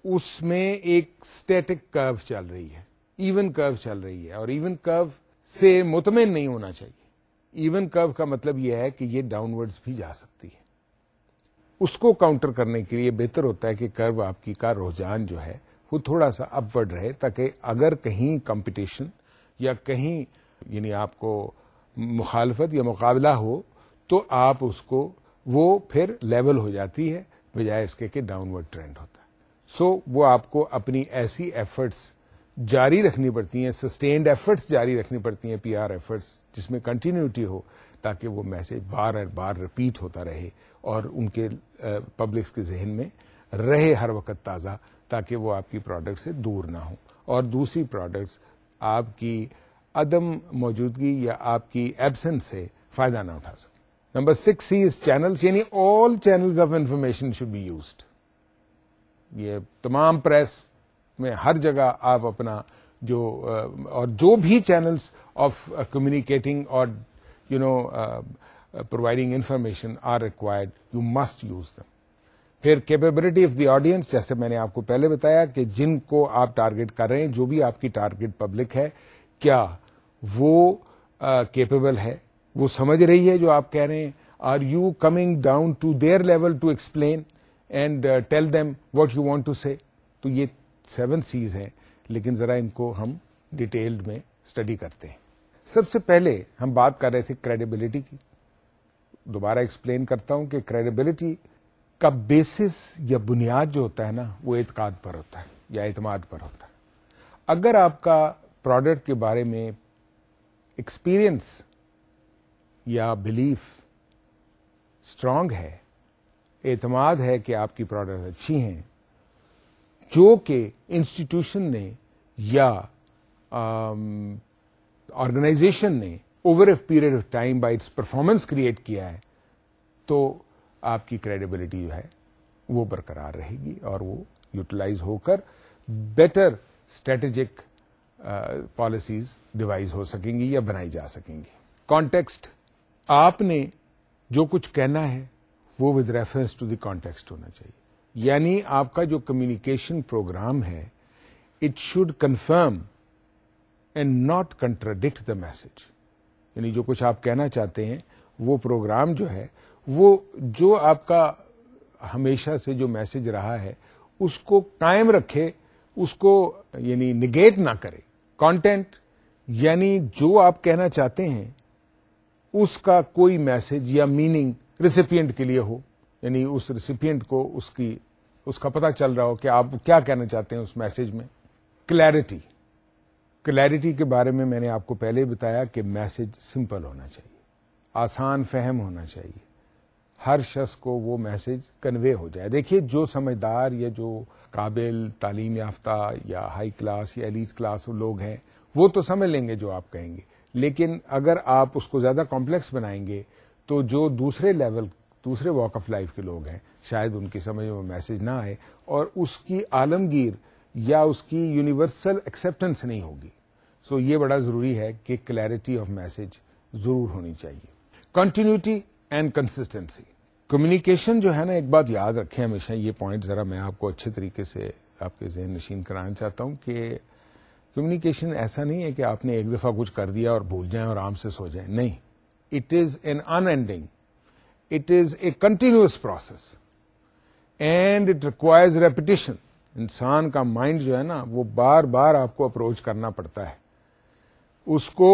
اس میں ایک اسٹیٹک کرو چل رہی ہے, ایون کرو چل رہی ہے, اور ایون کرو سے مطمئن نہیں ہونا چاہیے. ایون کرو کا مطلب یہ ہے کہ یہ ڈاؤن ورڈز بھی جا سکتی ہے. اس کو کاؤنٹر کرنے کے لیے بہتر ہوتا ہے کہ کرو آپ کی کا رجحان جو ہے وہ تھوڑا سا اپ ورڈ رہے, تاکہ اگر کہیں کمپٹیشن یا کہیں یعنی آپ کو مخالفت یا مقابلہ ہو تو آپ اس کو وہ پھر لیول ہو جاتی ہے, بجائے اس کے کہ ڈاؤن ورڈ ٹرینڈ ہوتا ہے. سو وہ آپ کو اپنی ایسی ایفرٹس جاری رکھنی پڑتی ہیں, سسٹینڈ ایفرٹس جاری رکھنی پڑتی ہیں, پی آر ایفرٹس, جس میں کنٹینیوٹی ہو, تاکہ وہ میسج بار بار ریپیٹ ہوتا رہے اور ان کے پبلکس کے ذہن میں رہے ہر وقت تازہ, تاکہ وہ آپ کی پروڈکٹ سے دور نہ ہوں اور دوسری پروڈکٹس آپ کی عدم موجودگی یا آپ کی ایبسنس سے فائدہ نہ اٹھا سکیں. نمبر 6 سی از چینلز, یعنی all channels of information should be used. یہ تمام پریس میں ہر جگہ آپ اپنا اور جو بھی چینلز آف کمیونیکیٹنگ اور providing information are required, you must use them. پھر کیپیبلٹی آف دی آڈینس, جیسے میں نے آپ کو پہلے بتایا کہ جن کو آپ ٹارگٹ کر رہے ہیں, جو بھی آپ کی ٹارگٹ پبلک ہے, کیا وہ کیپیبل ہے, وہ سمجھ رہی ہے جو آپ کہہ رہے ہیں. Are you coming down to their level to explain and tell them what you want to say. تو یہ 7 سیز ہیں, لیکن ذرا ان کو ہم ڈیٹیلڈ میں اسٹڈی کرتے ہیں. سب سے پہلے ہم بات کر رہے تھے کریڈیبلٹی کی. دوبارہ ایکسپلین کرتا ہوں کہ کریڈیبلٹی کا بیسس یا بنیاد جو ہوتا ہے نا, وہ اعتقاد پر ہوتا ہے یا اعتماد پر ہوتا ہے. اگر آپ کا پروڈکٹ کے بارے میں ایکسپیرئنس یا بلیف اسٹرانگ ہے، اعتماد ہے کہ آپ کی پروڈکٹ اچھی ہیں، جو کہ انسٹیٹیوشن نے یا آرگنائزیشن نے over a period of time by it's performance create کیا ہے، تو آپ کی کریڈیبلٹی جو ہے وہ برقرار رہے گی اور وہ یوٹیلائز ہو کر بیٹر اسٹریٹجک پالیسیز ڈیوائز ہو سکیں گی یا بنائی جا سکیں گی. کانٹیکسٹ، آپ نے جو کچھ کہنا ہے وہ with reference to the context ہونا چاہیے. یعنی آپ کا جو کمیونیکیشن پروگرام ہے it should confirm and not contradict the message. یعنی جو کچھ آپ کہنا چاہتے ہیں وہ پروگرام جو ہے وہ جو آپ کا ہمیشہ سے جو میسج رہا ہے اس کو قائم رکھے، اس کو یعنی نگیٹ نہ کرے. کانٹینٹ یعنی جو آپ کہنا چاہتے ہیں اس کا کوئی میسج یا میننگ ریسیپینٹ کے لیے ہو، یعنی اس ریسیپینٹ کو اس کا پتہ چل رہا ہو کہ آپ کیا کہنا چاہتے ہیں اس میسج میں. کلیئرٹی کے بارے میں نے آپ کو پہلے بتایا کہ میسج سمپل ہونا چاہیے، آسان فہم ہونا چاہیے، ہر شخص کو وہ میسج کنوے ہو جائے. دیکھیے جو سمجھدار یا جو قابل تعلیم یافتہ یا ہائی کلاس یا ایلیٹ کلاس لوگ ہیں وہ تو سمجھ لیں گے جو آپ کہیں گے، لیکن اگر آپ اس کو زیادہ کمپلیکس بنائیں گے تو جو دوسرے واک آف لائف کے لوگ ہیں شاید ان کی سمجھ میں وہ میسج نہ آئے اور اس کی عالمگیر یا اس کی یونیورسل ایکسیپٹنس نہیں ہوگی. سو یہ بڑا ضروری ہے کہ کلیئرٹی آف میسج ضرور ہونی چاہیے. Continuity and consistency. کمیونیکیشن جو ہے نا، ایک بات یاد رکھیں ہمیشہ، یہ پوائنٹ ذرا میں آپ کو اچھے طریقے سے آپ کے ذہن نشین کرانا چاہتا ہوں کہ کمیونیکیشن ایسا نہیں ہے کہ آپ نے ایک دفعہ کچھ کر دیا اور بھول جائیں اور آرام سے سو جائیں. نہیں، it is an in ending, it is a continuous process and it requires repetition. انسان کا مائنڈ جو ہے نا وہ بار بار آپ کو اپروچ کرنا پڑتا ہے، اس کو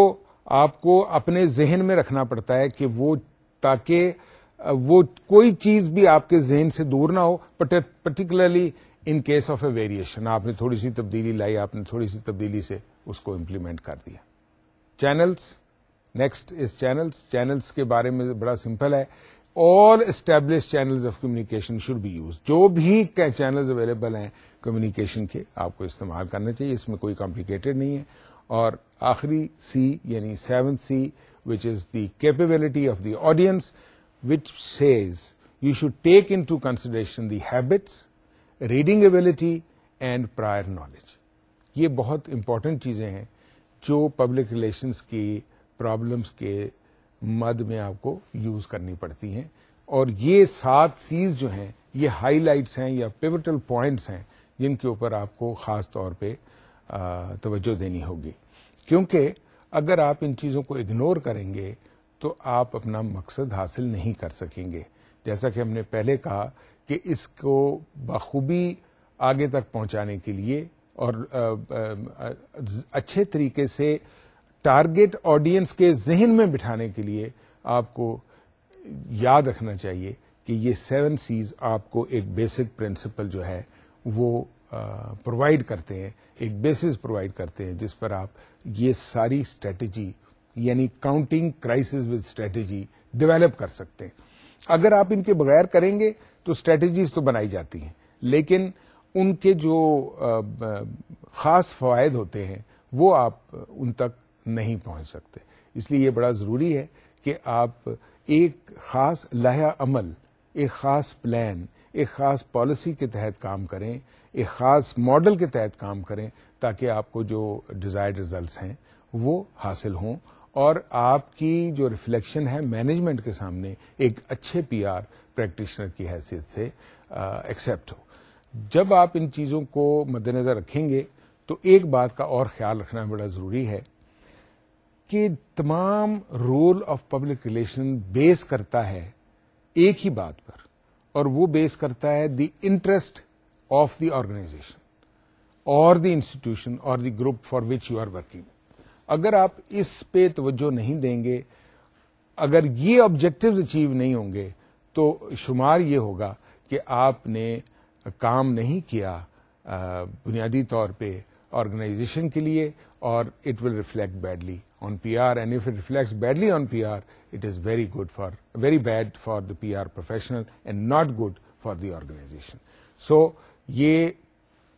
آپ کو اپنے ذہن میں رکھنا پڑتا ہے کہ وہ تاکہ وہ کوئی چیز بھی آپ کے ذہن سے دور نہ ہو. Particularly in case of a variation, آپ نے تھوڑی سی تبدیلی لائی، آپ نے تھوڑی سی تبدیلی سے اس کو امپلیمنٹ کر دیا. Channels, next is channels. Channels کے بارے میں بڑا سمپل ہے. All establish channels of communication should be use. جو بھی چینلز اویلیبل ہیں کمیونیکیشن کے آپ کو استعمال کرنا چاہیے، اس میں کوئی کمپلیکیٹڈ نہیں ہے. اور آخری سی یعنی 7th C which is the capability of the audience, which says you should take into consideration the habits, reading ability and prior knowledge. یہ بہت امپورٹنٹ چیزیں ہیں جو پبلک ریلیشنز کی پرابلمس کے مد میں آپ کو یوز کرنی پڑتی ہیں. اور یہ 7 سیز جو ہیں یہ ہائی لائٹس ہیں یا پیوٹل پوائنٹس ہیں جن کے اوپر آپ کو خاص طور پہ توجہ دینی ہوگی، کیونکہ اگر آپ ان چیزوں کو اگنور کریں گے تو آپ اپنا مقصد حاصل نہیں کر سکیں گے. جیسا کہ ہم نے پہلے کہا کہ اس کو بخوبی آگے تک پہنچانے کے لیے اور اچھے طریقے سے ٹارگٹ آڈینس کے ذہن میں بٹھانے کے لیے آپ کو یاد رکھنا چاہیے کہ یہ 7 سیز آپ کو ایک بیسک پرنسپل جو ہے وہ پرووائڈ کرتے ہیں، ایک بیسس پرووائڈ کرتے ہیں جس پر آپ یہ ساری اسٹریٹجی یعنی counting crisis with strategy develop کر سکتے ہیں. اگر آپ ان کے بغیر کریں گے تو اسٹریٹجیز تو بنائی جاتی ہیں لیکن ان کے جو خاص فوائد ہوتے ہیں وہ آپ ان تک نہیں پہنچ سکتے. اس لیے یہ بڑا ضروری ہے کہ آپ ایک خاص لائحہ عمل، ایک خاص پلان، ایک خاص پالیسی کے تحت کام کریں، ایک خاص ماڈل کے تحت کام کریں تاکہ آپ کو جو ڈیزائرڈ ریزلٹس ہیں وہ حاصل ہوں اور آپ کی جو ریفلیکشن ہے مینجمنٹ کے سامنے ایک اچھے PR پریکٹیشنر کی حیثیت سے ایکسیپٹ ہو. جب آپ ان چیزوں کو مد نظر رکھیں گے تو ایک بات کا اور خیال رکھنا بڑا ضروری ہے کہ تمام رول آف پبلک ریلیشن بیس کرتا ہے ایک ہی بات پر، اور وہ بیس کرتا ہے the interest of the organization اور دی انسٹیٹیوشن اور the group for which you are working. اگر آپ اس پہ توجہ نہیں دیں گے، اگر یہ آبجیکٹوز اچیو نہیں ہوں گے تو شمار یہ ہوگا کہ آپ نے کام نہیں کیا بنیادی طور پہ آرگنائزیشن کے لیے, اور it will reflect badly on P R, and if it reflects badly on P R, it is very bad for the P R professional and not good for the organisation. So یہ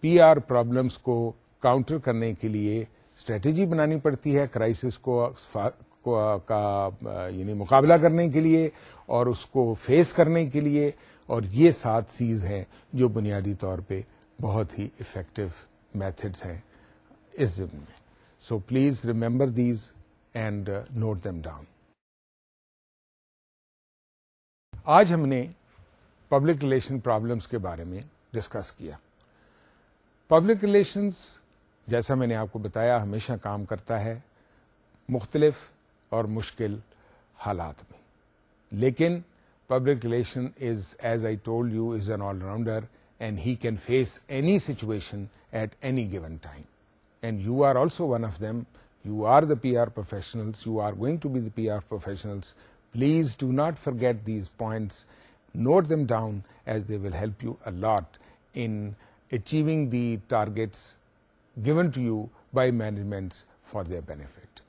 P R problems کو counter کرنے کے لیے strategy بنانی پڑتی ہے, crisis کا یعنی مقابلہ کرنے کے لیے اور اس کو فیس کرنے کے لیے, اور یہ 7 C's ہیں جو بنیادی طور پہ بہت ہی افیکٹو میتھڈس ہیں اس ضمن میں. So please remember these and note them down. آج ہم نے پبلک ریلیشن پرابلمس کے بارے میں ڈسکس کیا. پبلک ریلیشنز جیسا میں نے آپ کو بتایا ہمیشہ کام کرتا ہے مختلف اور مشکل حالات میں, لیکن public relation is, as I told you, is an all rounder and he can face any situation at any given time, and you are also one of them. You are the PR professionals, you are going to be the PR professionals. Please do not forget these points. Note them down, as they will help you a lot in achieving the targets given to you by managements for their benefit.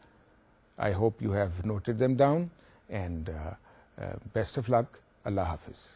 I hope you have noted them down, and best of luck. Allah Hafiz.